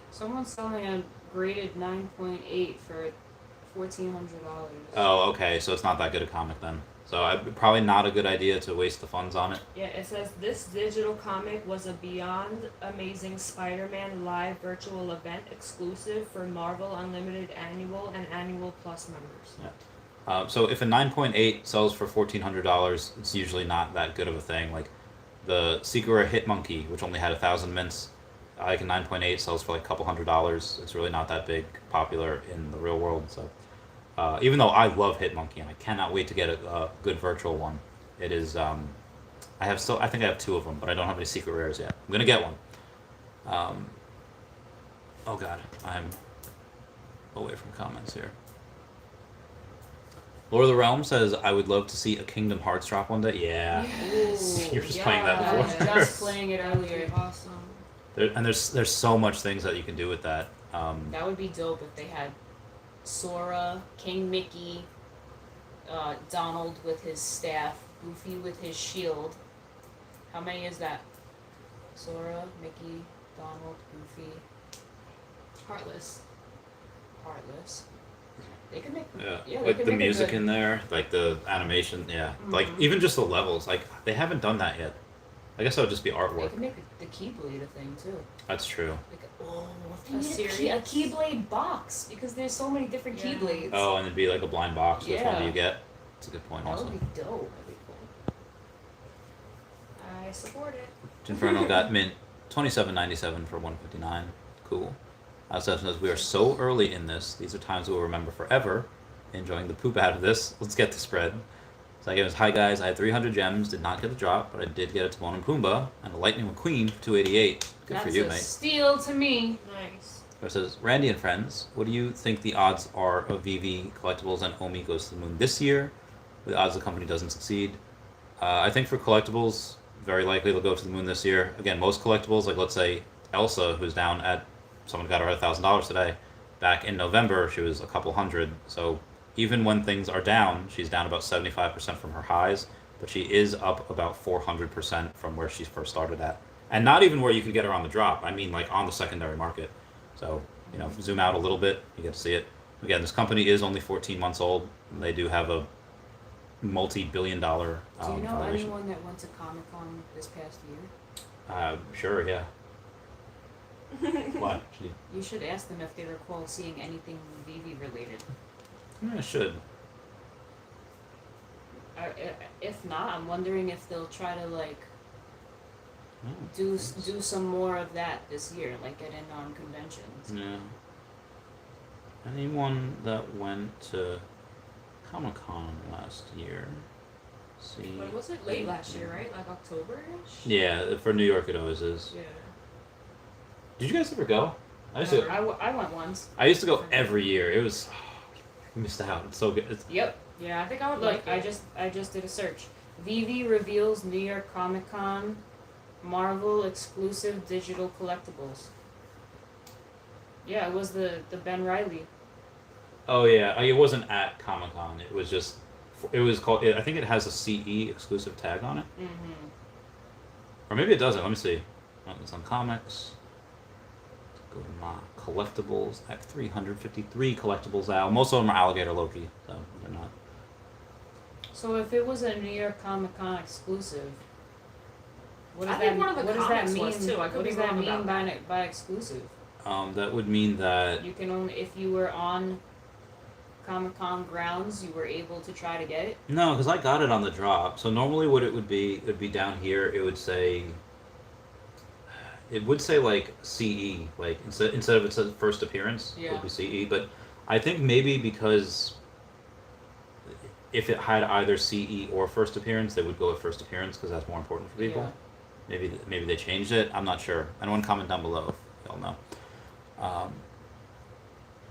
Someone's selling a graded 9.8 for $1,400. Oh, okay. So it's not that good a comic then. So probably not a good idea to waste the funds on it. Yeah, it says this digital comic was a Beyond Amazing Spider-Man live virtual event exclusive for Marvel Unlimited Annual and Annual Plus members. Yeah. So if a 9.8 sells for $1,400, it's usually not that good of a thing. Like the Secret Rare Hit Monkey, which only had 1,000 mints, like a 9.8 sells for like a couple $100s. It's really not that big popular in the real world. So even though I love Hit Monkey and I cannot wait to get a good virtual one, it is. I think I have 2 of them, but I don't have any secret rares yet. I'm gonna get one. Oh god, I'm away from comments here. Lord of the Realm says, I would love to see a Kingdom Hearts drop one day. Yeah. Yes. You're just playing that before. I was just playing it earlier. Awesome. There's so much things that you can do with that. That would be dope if they had Sora, King Mickey, Donald with his staff, Goofy with his shield. How many is that? Sora, Mickey, Donald, Goofy, Heartless. They could make like the music in there, like the animation, like even just the levels, like they haven't done that yet. I guess that would just be They artwork. could make the Keyblade a thing too. That's true. If they need a Keyblade box because there's so many different Keyblades. Oh, and it'd be like a blind box. Which one do Yeah. you get? That's a good point. That Also, would be dope. I support it. Inferno got mint $27.97 for 159. Cool. Seth says, we are so early in this. These are times we'll remember forever. Enjoying the poop out of this. Let's get the spread. So I gave us, hi guys, I had 300 gems, did not get the drop, but I did get a Timon and Pumbaa and a Lightning McQueen for 288. Good for you, mate. That's a steal to me. Nice. It says, Randy and friends, what do you think the odds are of Veve collectibles and Omi goes to the moon this year? The odds the company doesn't succeed. I think for collectibles, very likely they'll go to the moon this year. Again, most collectibles, like let's say Elsa, who's down at, someone got her $1,000 today. Back in November, she was a couple hundred. So even when things are down, she's down about 75% from her highs, but she is up about 400% from where she first started at. And not even where you can get her on the drop. I mean, like on the secondary market. So, zoom out a little bit, you get to see it. Again, this company is only 14 months old. And they do have a multi-billion-dollar Do you know valuation. anyone that went to Comic-Con this past year? Sure, yeah. What? You should ask them if they recall seeing anything Veve related. I should. If not, I'm wondering if they'll try to Oh, do some more of that this year, like get in on conventions. Yeah. Anyone that went to Comic-Con last year? See. But was it late last year, right? Like October-ish? Yeah, for New York it always is. Yeah. Did you guys ever go? I went once. I used to go every year. It was I missed out. It's so good. Yep. Yeah, I think I would Look, like it. I just did a search. Veve reveals New York Comic Con Marvel exclusive digital collectibles. Yeah, it was the Ben Reilly. Oh yeah, it wasn't at Comic-Con. It was just, it was called. I think it has a CE exclusive tag on it, or maybe it doesn't. Let me see. Oh, it's on comics. Go to my collectibles. I have 353 collectibles out. Most of them are Alligator Loki, so they're not. So if it was a New York Comic Con exclusive, what does I think one of the what does that comics mean? was, too. I could What be does that wrong mean about by exclusive? That would mean that. You can only, if you were on Comic Con grounds, you were able to try to get it. No, because I got it on the drop. So normally, what it would be down here. It would say. It would say like CE, like instead of it says first appearance, it would be CE. But I think maybe because if it had either CE or first appearance, they would go with first appearance because that's more important for people. Yeah. Maybe they changed it. I'm not sure. Anyone comment down below if y'all know.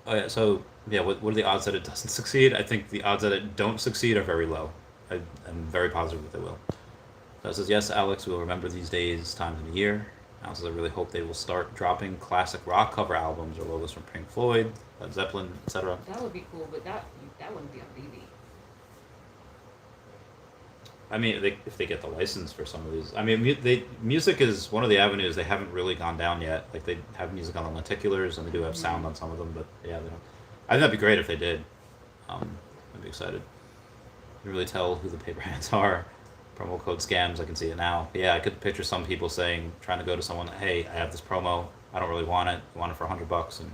Oh yeah, so yeah, what are the odds that it doesn't succeed? I think the odds that it don't succeed are very low. I'm very positive that they will. So it says, yes, Alex, we'll remember these days, times in a year. Alex says, I really hope they will start dropping classic rock cover albums or logos from Pink Floyd, Led Zeppelin, etc. That would be cool, but that wouldn't be on BB. I mean, if they get the license for some of these. I mean, music is one of the avenues they haven't really gone down yet. Like, they have music on the lenticulars, and they do have sound on some of them, but yeah, they don't. I think that'd be great if they did. I'd be excited. You can really tell who the paper hands are. Promo code scams, I can see it now. Yeah, I could picture some people trying to go to someone, hey, I have this promo, I don't really want it, I want it for $100, and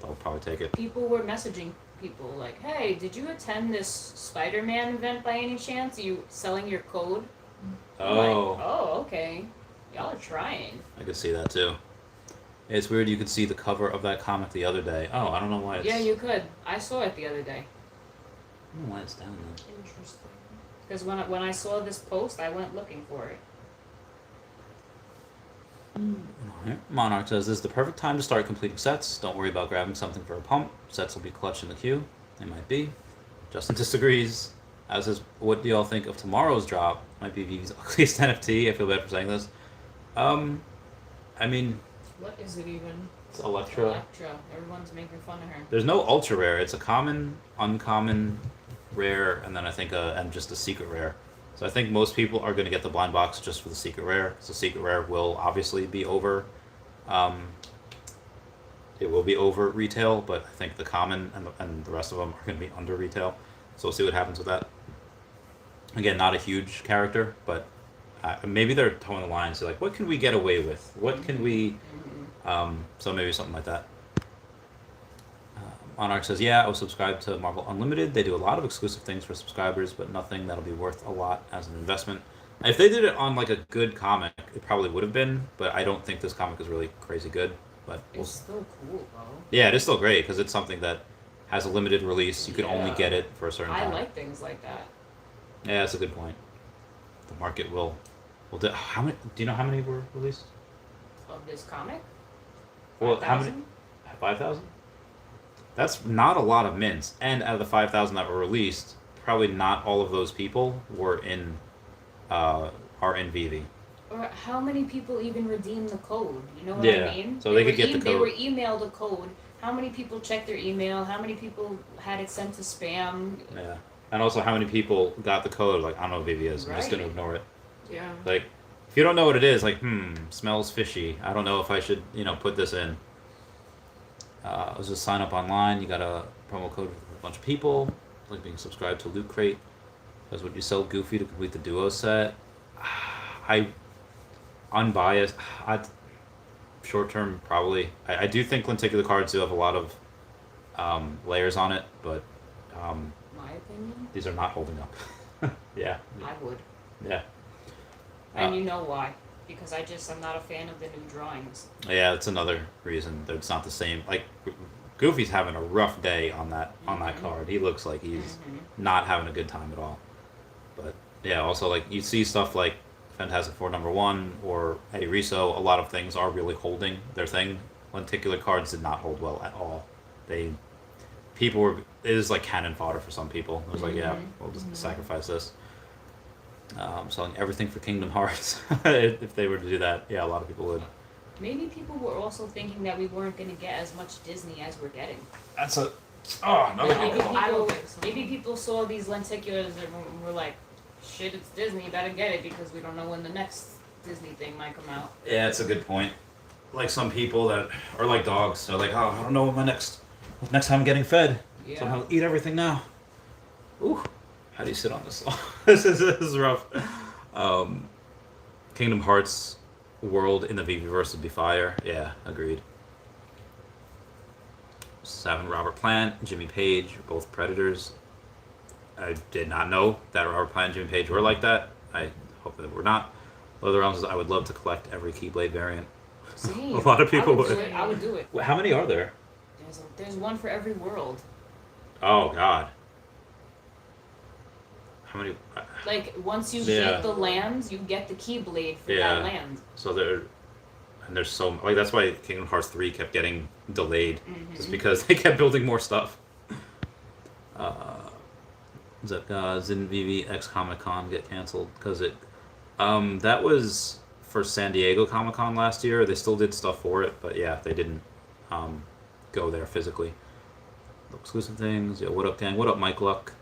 they'll probably take it. People were messaging people like, hey, did you attend this Spider-Man event by any chance? Are you selling your code? Oh. Like, oh, okay. Y'all are trying. I could see that too. It's weird you could see the cover of that comic the other day. Oh, I don't know why it's... Yeah, you could. I saw it the other day. I don't know why it's down there. Interesting. Because when I saw this post, I went looking for it. Monarch says, this is the perfect time to start completing sets. Don't worry about grabbing something for a pump. Sets will be clutch in the queue. They might be. Justin disagrees. As says, what do y'all think of tomorrow's drop? Might be Vive's ugliest NFT. I feel bad for saying this. I mean... What is it even? It's Electra. Electra. Everyone's making fun of her. There's no ultra rare. It's a common, uncommon, rare, and then I think and just a secret rare. So I think most people are going to get the blind box just for the secret rare. So secret rare will obviously be over. It will be over retail, but I think the common and the rest of them are going to be under retail. So we'll see what happens with that. Again, not a huge character, but maybe they're towing the line. So like, what can we get away with? What can we? So maybe something like that. Monarch says, yeah, I was subscribed to Marvel Unlimited. They do a lot of exclusive things for subscribers, but nothing that'll be worth a lot as an investment. If they did it on like a good comic, it probably would have been, but I don't think this comic is really crazy good. But it's still cool though. Yeah, it is still great because it's something that has a limited release. You can only get it for a certain time. I like things like that. Yeah, that's a good point. The market will do. How many? Do you know how many were released? Of this comic? Well, 5,000? how many? 5,000? That's not a lot of mints. And out of the 5,000 that were released, probably not all of those people were are in Veve. Or how many people even redeem the code? You know what Yeah, I mean? so they could get the They were code. emailed a code. How many people checked their email? How many people had it sent to spam? Yeah. And also how many people got the code, like, I don't know what Veve is, I'm just Right. going to ignore it. Yeah. Like, if you don't know what it is, like, smells fishy. I don't know if I should, put this in. Let's just sign up online. You got a promo code for a bunch of people. Like being subscribed to Loot Crate. Because would you sell Goofy to complete the duo set? Unbiased. Short term, probably. I do think lenticular cards do have a lot of layers on it, but My opinion? these are not holding up. Yeah. I would. Yeah. And you know why. Because I'm not a fan of the new drawings. Yeah, that's another reason that it's not the same. Like, Goofy's having a rough day on that card. He looks like he's not having a good time at all. But yeah, also like you see stuff like Fantastic Four #1 or Eddie Riso. A lot of things are really holding their thing. Lenticular cards did not hold well at all. It is like cannon fodder for some people. It was like, yeah, we'll just sacrifice this. Selling everything for Kingdom Hearts. If they were to do that, yeah, a lot of people would. Maybe people were also thinking that we weren't going to get as much Disney as we're getting. That's another I don't think so. Maybe people saw these lenticulars and were like, shit, it's Disney, better get it because we don't know when the next Disney thing might come out. Yeah, it's a good point. Like some people that are like dogs. They're like, oh, I don't know when next time I'm getting fed. Yeah. So I'm gonna eat everything now. Ooh, how do you sit on this? This is rough. Kingdom Hearts world in the Veveverse would be fire. Yeah, agreed. Seven, Robert Plant, Jimmy Page, both Predators. I did not know that Robert Plant and Jimmy Page were like that. I hope that we're not. Other realms, I would love to collect every Keyblade variant. Same. A lot of people would. I would do it. How many are there? There's one for every world. Oh God. How many? Like once you Yeah. get the lands, you get the Keyblade for Yeah. that land. So there's so like that's why Kingdom Hearts 3 kept getting delayed, just because they kept building more stuff. Is that didn't Veve X Comic Con get canceled because it? That was for San Diego Comic Con last year. They still did stuff for it, but yeah, they didn't go there physically. Exclusive things. Yeah, what up, gang? What up, Mike Luck?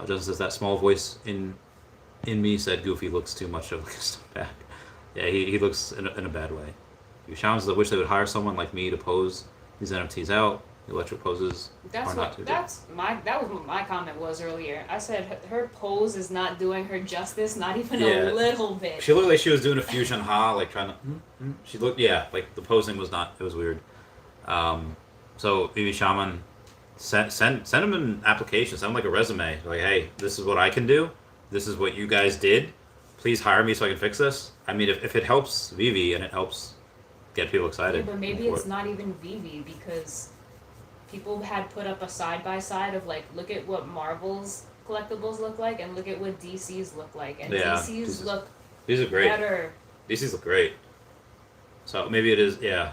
Just says that small voice in me said Goofy looks too much of like a step back. Yeah, he looks in a bad way. You challenge that wish they would hire someone like me to pose these NFTs out. The electric poses That's are what. not too That's my. That was what my comment was earlier. I said her pose is not doing her justice, not even Yeah. a little bit. She looked like she was doing a fusion ha, like trying to. She looked, yeah, like the posing was not. It was weird. So Veve Shaman, send him an application. Send him like a resume. Like, hey, this is what I can do. This is what you guys did. Please hire me so I can fix this. I mean, if it helps Veve and it helps get people excited. Yeah, but maybe it's not even Veve because people had put up a side by side of like, look at what Marvel's collectibles look like and look at what DC's look like, and Yeah, DC's look These are great. better. DC's look great. So maybe it is, yeah.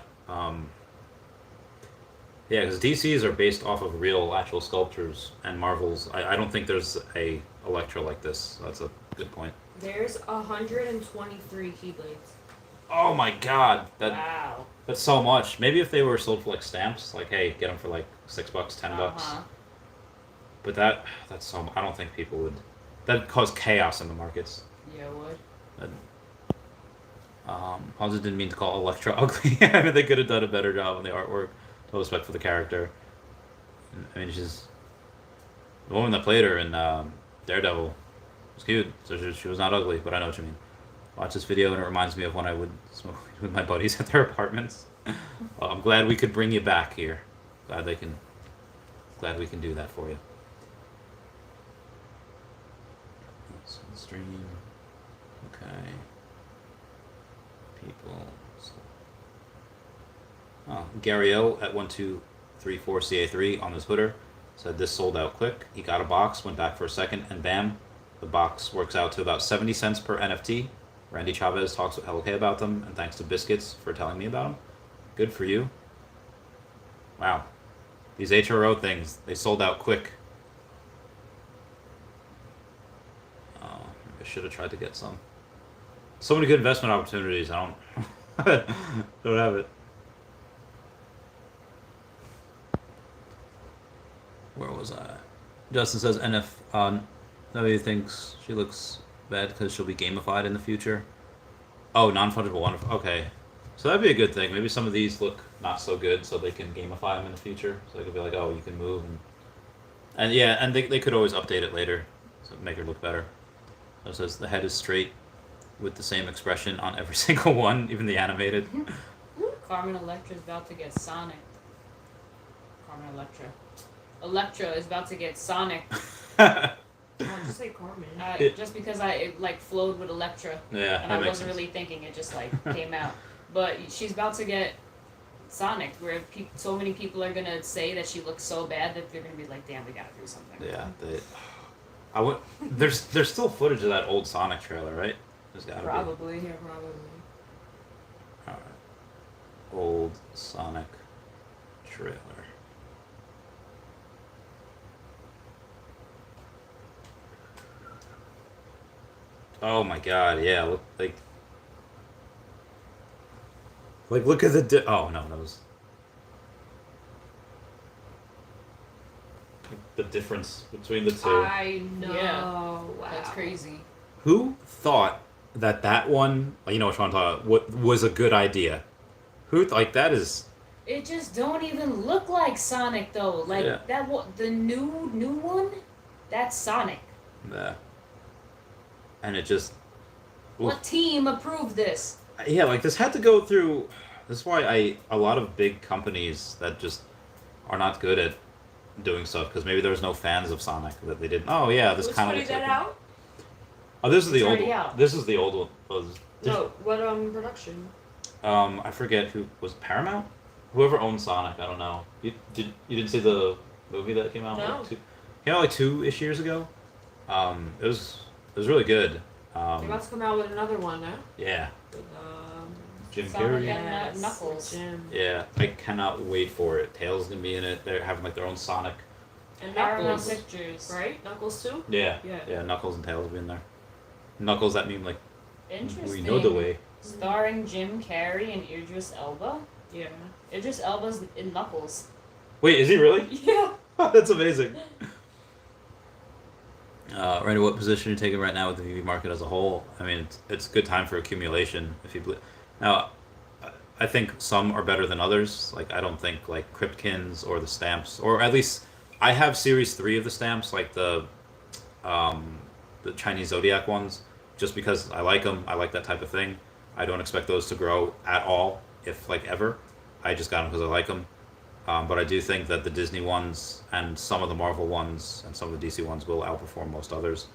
Yeah, because DCs are based off of real, actual sculptures, and Marvel's. I don't think there's a Elektra like this. So that's a good point. There's 123 Keyblades. Oh my God, Wow. that's so much. Maybe if they were sold for like stamps, like hey, get them for like $6, $10. Uh-huh. But that's so. I don't think people would. That'd cause chaos in the markets. Yeah, it would. Ponzo didn't mean to call Elektra ugly. I mean, they could have done a better job on the artwork. No respect for the character. I mean, she's the woman that played her in Daredevil was cute, so she was not ugly. But I know what you mean. Watch this video and it reminds me of when I would smoke with my buddies at their apartments. Well, I'm glad we could bring you back here. Glad we can do that for you. Stream. Okay. People. Oh, Gary O at 1234CA3 on his Twitter said this sold out quick. He got a box, went back for a second, and bam, the box works out to about 70 cents per NFT. Randy Chavez talks with LK about them, and thanks to Biscuits for telling me about them. Good for you. Wow. These HRO things, they sold out quick. I should have tried to get some. So many good investment opportunities. I don't don't have it. Where was I? Justin says nobody thinks she looks bad because she'll be gamified in the future. Oh, non-fungible wonderful. Okay, so that'd be a good thing. Maybe some of these look not so good, so they can gamify them in the future. So they could be like, oh, you can move, and yeah, and they could always update it later, so make her look better. So it says the head is straight, with the same expression on every single one, even the animated. Carmen Electra's about to get Sonic. Carmen Electra. Electra is about to get Sonic. Oh, just say Carmen. Just because it like flowed with Electra. Yeah, And I wasn't really thinking, it just like came out. But she's about to get Sonic, where so many people are gonna say that she looks so bad that they're gonna be like, damn, we gotta do something. Yeah, there's still footage of that old Sonic trailer, right? There's gotta Probably, yeah, probably. be. Alright. Old Sonic trailer. Oh my God! Yeah, look look at the. Oh no, that was the difference between the two. I know. Yeah. Wow. That's crazy. Who thought that one? You know which one I'm talking about. What was a good idea? That is. It just don't even look like Sonic though. Like Yeah. the new one, that's Sonic. Yeah. And it just. What team approved this? Yeah, like this had to go through. This is why a lot of big companies that just are not good at doing stuff because maybe there was no fans of Sonic that they didn't. Oh yeah, this Who's kind of putting looks that like out? Oh, this is the It's old already one. out. This is the old one. No, what production? I forget who was it, Paramount. Whoever owned Sonic, I don't know. You didn't see the movie that came out? No. Came out like 2-ish years ago. It was really good. They're about to come out with another one now. Yeah. With, Jim Sonic Carrey. and Knuckles. Jim. Yeah, I cannot wait for it. Tails gonna be in it. They're having like their own Sonic And Paramount Knuckles, Pictures. right? Knuckles too. Yeah. Yeah. Yeah. Knuckles and Tails will be in there. Knuckles, that meme like Interesting. we know the way. Starring Jim Carrey and Idris Elba. Yeah. Idris Elba's in Knuckles. Wait, is he really? Yeah. That's amazing. Randy, what position are you taking right now with the VV market as a whole? I mean, it's a good time for accumulation. If you now, I think some are better than others. Like I don't think like Cryptkins or the stamps, or at least I have Series 3 of the stamps, like the Chinese Zodiac ones, just because I like them. I like that type of thing. I don't expect those to grow at all, if like ever. I just got them because I like them. But I do think that the Disney ones and some of the Marvel ones and some of the DC ones will outperform most others.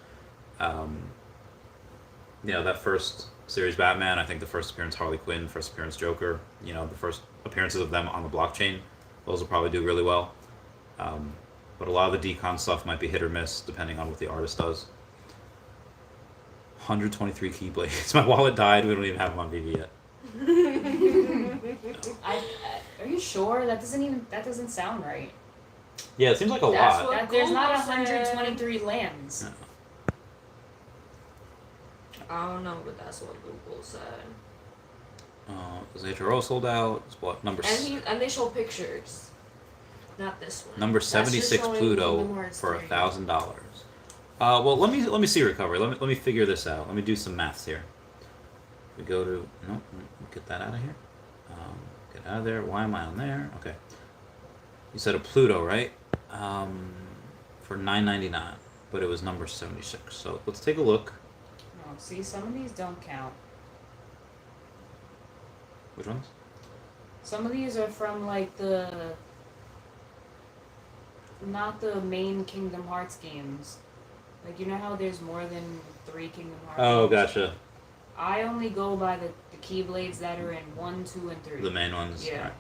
That first series Batman, I think the first appearance Harley Quinn, first appearance Joker, the first appearances of them on the blockchain, those will probably do really well. But a lot of the decon stuff might be hit or miss depending on what the artist does. 123 Keyblades. My wallet died. We don't even have them on VV yet. Are you sure? That doesn't sound right. Yeah, it seems like a That's lot. what There's not Google said. 123 lands. No. I don't know, but that's what Google said. Is HRO sold out? Is what number? And they show pictures. Not this one. Number That's just 76 showing Pluto even more for experience. $1,000. Well, let me see recovery. Let me figure this out. Let me do some maths here. We go to get that out of here. Get out of there. Why am I on there? Okay. You said a Pluto, right? For $9.99, but it was number 76. So let's take a look. No, see, some of these don't count. Which ones? Some of these are from like not the main Kingdom Hearts games. Like, you know how there's more than 3 Kingdom Hearts Oh, games? gotcha. I only go by the Keyblades that are in 1, 2, and 3. The main ones. Yeah. All right.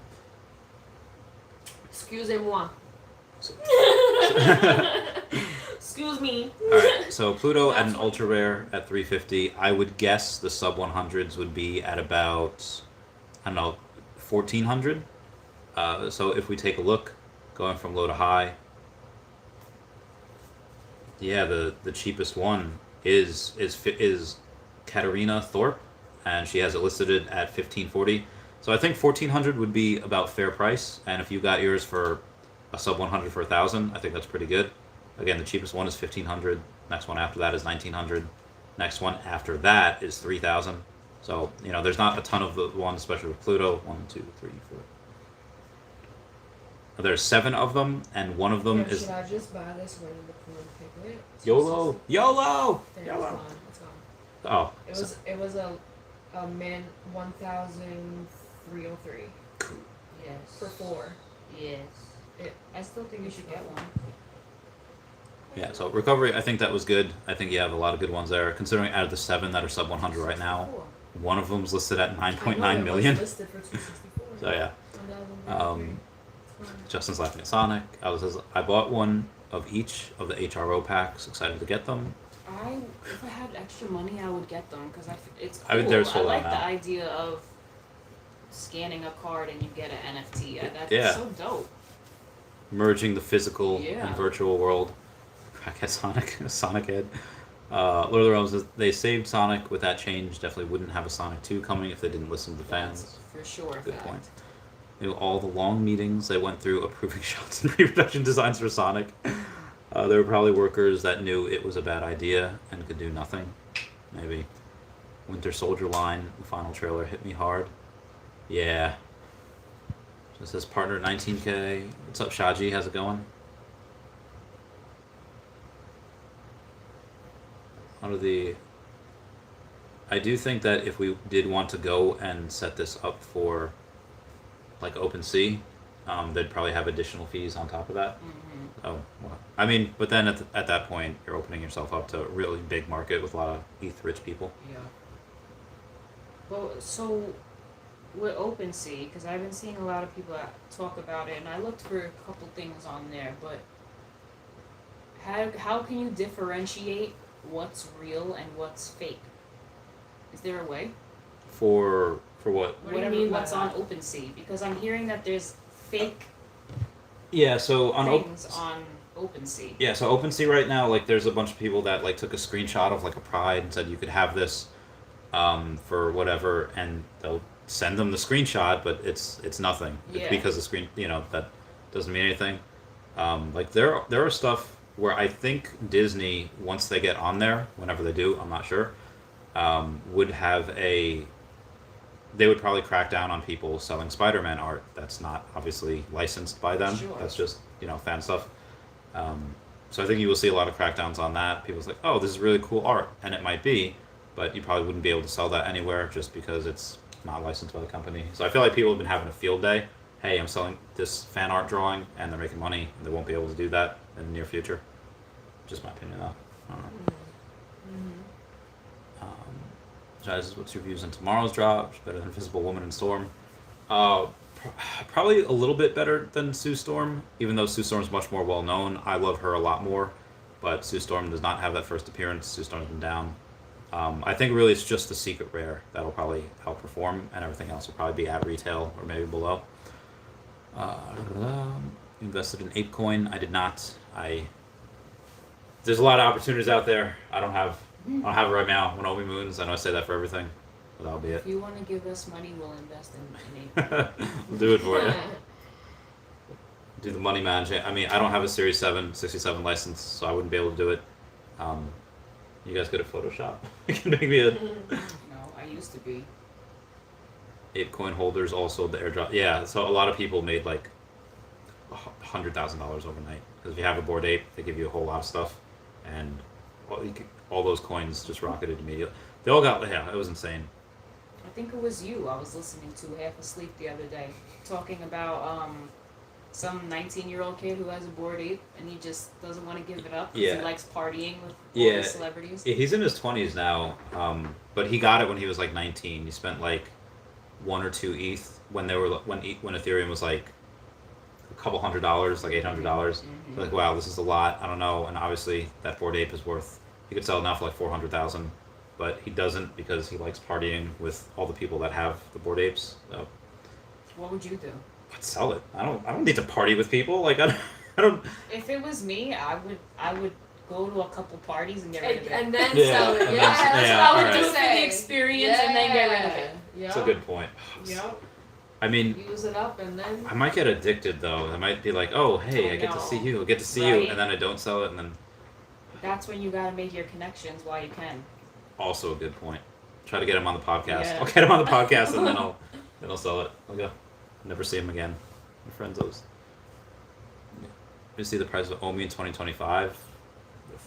Excusez-moi. Excuse me. Alright, so Pluto at an ultra rare at 350. I would guess the sub 100s would be at about, I don't know, 1400. So if we take a look, going from low to high, yeah, the cheapest one is Katarina Thorpe, and she has it listed at 1540. So I think 1400 would be about fair price, and if you got yours for a sub 100 for 1,000, I think that's pretty good. Again, the cheapest one is 1500. Next one after that is 1900. Next one after that is 3000. So there's not a ton of the ones, especially with Pluto. 1, 2, 3, 4. There's 7 of them, and one of them is Should I just buy this one in the Pooh Piglet? YOLO. YOLO. It's YOLO. gone. It's gone. Oh. It was a min 1,303 Yes. for 4. Yes. I still think you should get one. Yeah, so recovery, I think that was good. I think you have a lot of good ones there. Considering out of the 7 that are sub 100 right now, one of them's listed at 9.9 million. Listed for 264. So yeah. 1,003. Justin's laughing at Sonic. I bought one of each of the HRO packs. Excited to get them. If I had extra money, I would get them because it's cool. I mean, they're sold like out the now. idea of scanning a card and you get an NFT. That's Yeah. so dope. Merging the physical Yeah. and virtual world. Crackhead Sonic head. Lord of the Realms, they saved Sonic with that change. Definitely wouldn't have a Sonic 2 coming if they didn't listen to the fans. That's for sure. Good fact. point. All the long meetings they went through approving shots and pre-production designs for Sonic. There were probably workers that knew it was a bad idea and could do nothing. Maybe. Winter Soldier line, the final trailer hit me hard. Yeah. It says partner at 19K. What's up, Shaji? How's it going? I do think that if we did want to go and set this up for like OpenSea, they'd probably have additional fees on top of that. Mm-hmm. Oh, well, I mean, but then at that point, you're opening yourself up to a really big market with a lot of ETH-rich people. Yeah. Well, so with OpenSea, because I've been seeing a lot of people talk about it, and I looked for a couple things on there, but how can you differentiate what's real and what's fake? Is there a way? For what? What do you mean by what's that? on OpenSea? Because I'm hearing that there's fake Yeah, so on things on OpenSea. Yeah, so OpenSea right now, like, there's a bunch of people that like took a screenshot of like a Pride and said you could have this for whatever, and they'll send them the screenshot, but it's nothing. Yeah. Because the screen, that doesn't mean anything. Like there are stuff where I think Disney, once they get on there, whenever they do, I'm not sure, would have they would probably crack down on people selling Spider-Man art that's not obviously licensed by them. Sure. That's just fan stuff. So I think you will see a lot of crackdowns on that. People's like, oh, this is really cool art, and it might be, but you probably wouldn't be able to sell that anywhere just because it's not licensed by the company. So I feel like people have been having a field day. Hey, I'm selling this fan art drawing, and they're making money. And they won't be able to do that in the near future. Just my opinion, though. I don't know. Chavez, what's your views on tomorrow's drop? Better than Invisible Woman and Storm? Probably a little bit better than Sue Storm, even though Sue Storm's much more well known. I love her a lot more, but Sue Storm does not have that first appearance. Sue Storm's been down. I think really it's just the secret rare that'll probably outperform, and everything else will probably be at retail or maybe below. Invested in ApeCoin. I did not. There's a lot of opportunities out there. I don't have it right now. When Obi moons, I know I say that for everything, but that'll be it. If you want to give us money, we'll invest in ApeCoin. We'll do it for you. Do the money management. I mean, I don't have a Series 7 67 license, so I wouldn't be able to do it. You guys good at Photoshop? You can make me a... No, I used to be. ApeCoin holders also the airdrop. Yeah, so a lot of people made like $100,000 overnight. Because if you have a Bored Ape, they give you a whole lot of stuff. And all those coins just rocketed immediately. They all got... Yeah, it was insane. I think it was you I was listening to half asleep the other day. Talking about... some 19-year-old kid who has a Bored Ape and he just doesn't want to give it up because he likes partying with all the celebrities. Yeah, he's in his 20s now, but he got it when he was like 19. He spent like 1 or 2 ETH when Ethereum was like a couple $100, like $800. Mm-hmm. So like, wow, this is a lot. I don't know. And obviously that Bored Ape is worth. He could sell it now for like 400,000, but he doesn't because he likes partying with all the people that have the Bored Apes. So. What would you do? I'd sell it. I don't need to party with people. Like I don't. If it was me, I would go to a couple parties and get rid of it. And then sell it. And Yeah, then, that's what I would alright. do For the experience and then get rid of it. That's a good point. Yep. I mean, Use it up and then. I might get addicted though. I might be like, oh hey, I get to see you. I get to see you, Right. and then I don't sell it, and then. That's when you gotta make your connections while you can. Also a good point. Try to get him on the podcast. Yeah. I'll get him on the podcast, and then I'll sell it. I'll go. Never see him again. My friends those. You see the price of Omi in 2025,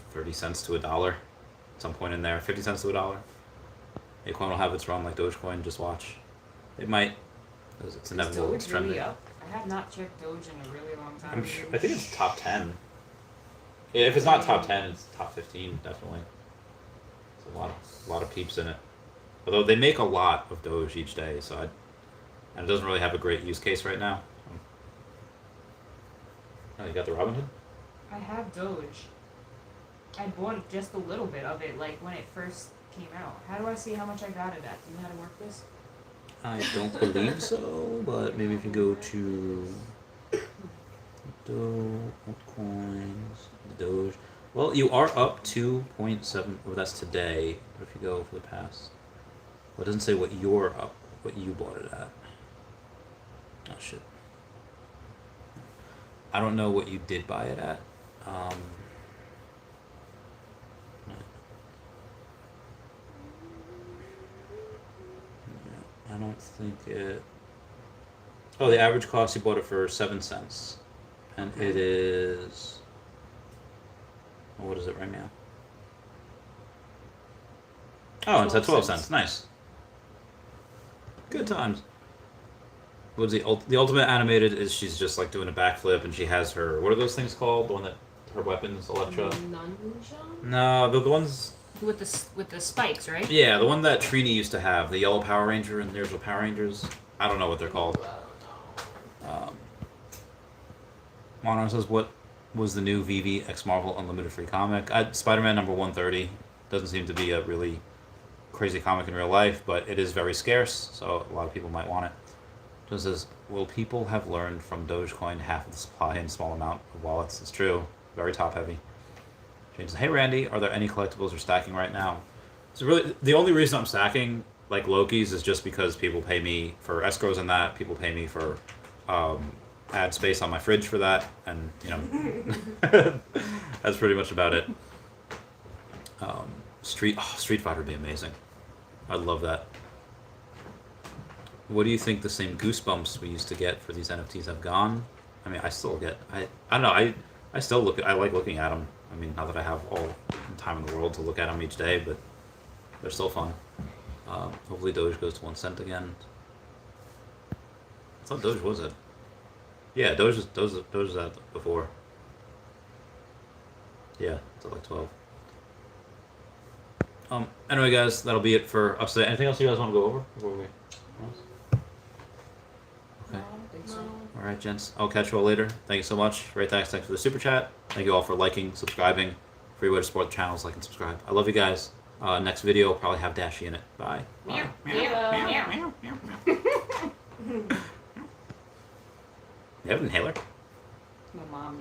30 cents to $1. At some point in there, 50 cents to $1. ApeCoin will have its run like Dogecoin. Just watch. It might. Because it's inevitable. Doge It's trending. really up? I have not checked Doge in a really long time. I'm sure. I think it's top 10. Yeah, if it's not top 10, it's top 15 definitely. There's a lot of peeps in it. Although they make a lot of Doge each day, and it doesn't really have a great use case right now. Oh, you got the Robinhood? I have Doge. I bought just a little bit of it, like when it first came out. How do I see how much I got it at? Do you know how to work this? I don't believe so, but maybe if you go to altcoins, Doge. Well, you are up 2.7. Oh, that's today. But if you go for the past, well, it doesn't say what you bought it at. Oh shit. I don't know what you did buy it at. I don't think it. Oh, the average cost you bought it for 7 cents, and it is. Oh, what is it right now? Oh, it's at 12 cents. Nice. Good times. What's the ultimate animated is she's just like doing a backflip and she has her, what are those things called? The one that her weapons, Electra. Nunchon? No, the ones. With the spikes, right? Yeah, the one that Trini used to have, the yellow Power Ranger and the original Power Rangers. I don't know what they're called. Monar says, what was the new Veve X Marvel Unlimited free comic? Spider-Man number 130. Doesn't seem to be a really crazy comic in real life, but it is very scarce, so a lot of people might want it. Just says, will people have learned from Dogecoin half of the supply in small amount of wallets? It's true. very top heavy. Jane says, "Hey Randy, are there any collectibles you're stacking right now?" So really, the only reason I'm stacking like Loki's is just because people pay me for escrows and that. People pay me for ad space on my fridge for that, and you know, that's pretty much about it. Street Fighter would be amazing. I'd love that. What do you think the same goosebumps we used to get for these NFTs have gone? I mean, I still get. I don't know. I still look. I like looking at them. I mean, not that I have all the time in the world to look at them each day, but they're still fun. Hopefully Doge goes to 1 cent again. I thought Doge was it. Yeah, Doge was at before. Yeah, it's at like 12. Anyway, guys, that'll be it for us today. Anything else you guys want to go over before we? Okay. No, I don't think so. All right, gents. I'll catch you all later. Thank you so much. Ray thanks for the super chat. Thank you all for liking, subscribing. Free way to support the channels, like and subscribe. I love you guys. Next video will probably have Dashy in it. Bye. Meow, Yeah. meow. You have an inhaler? My mom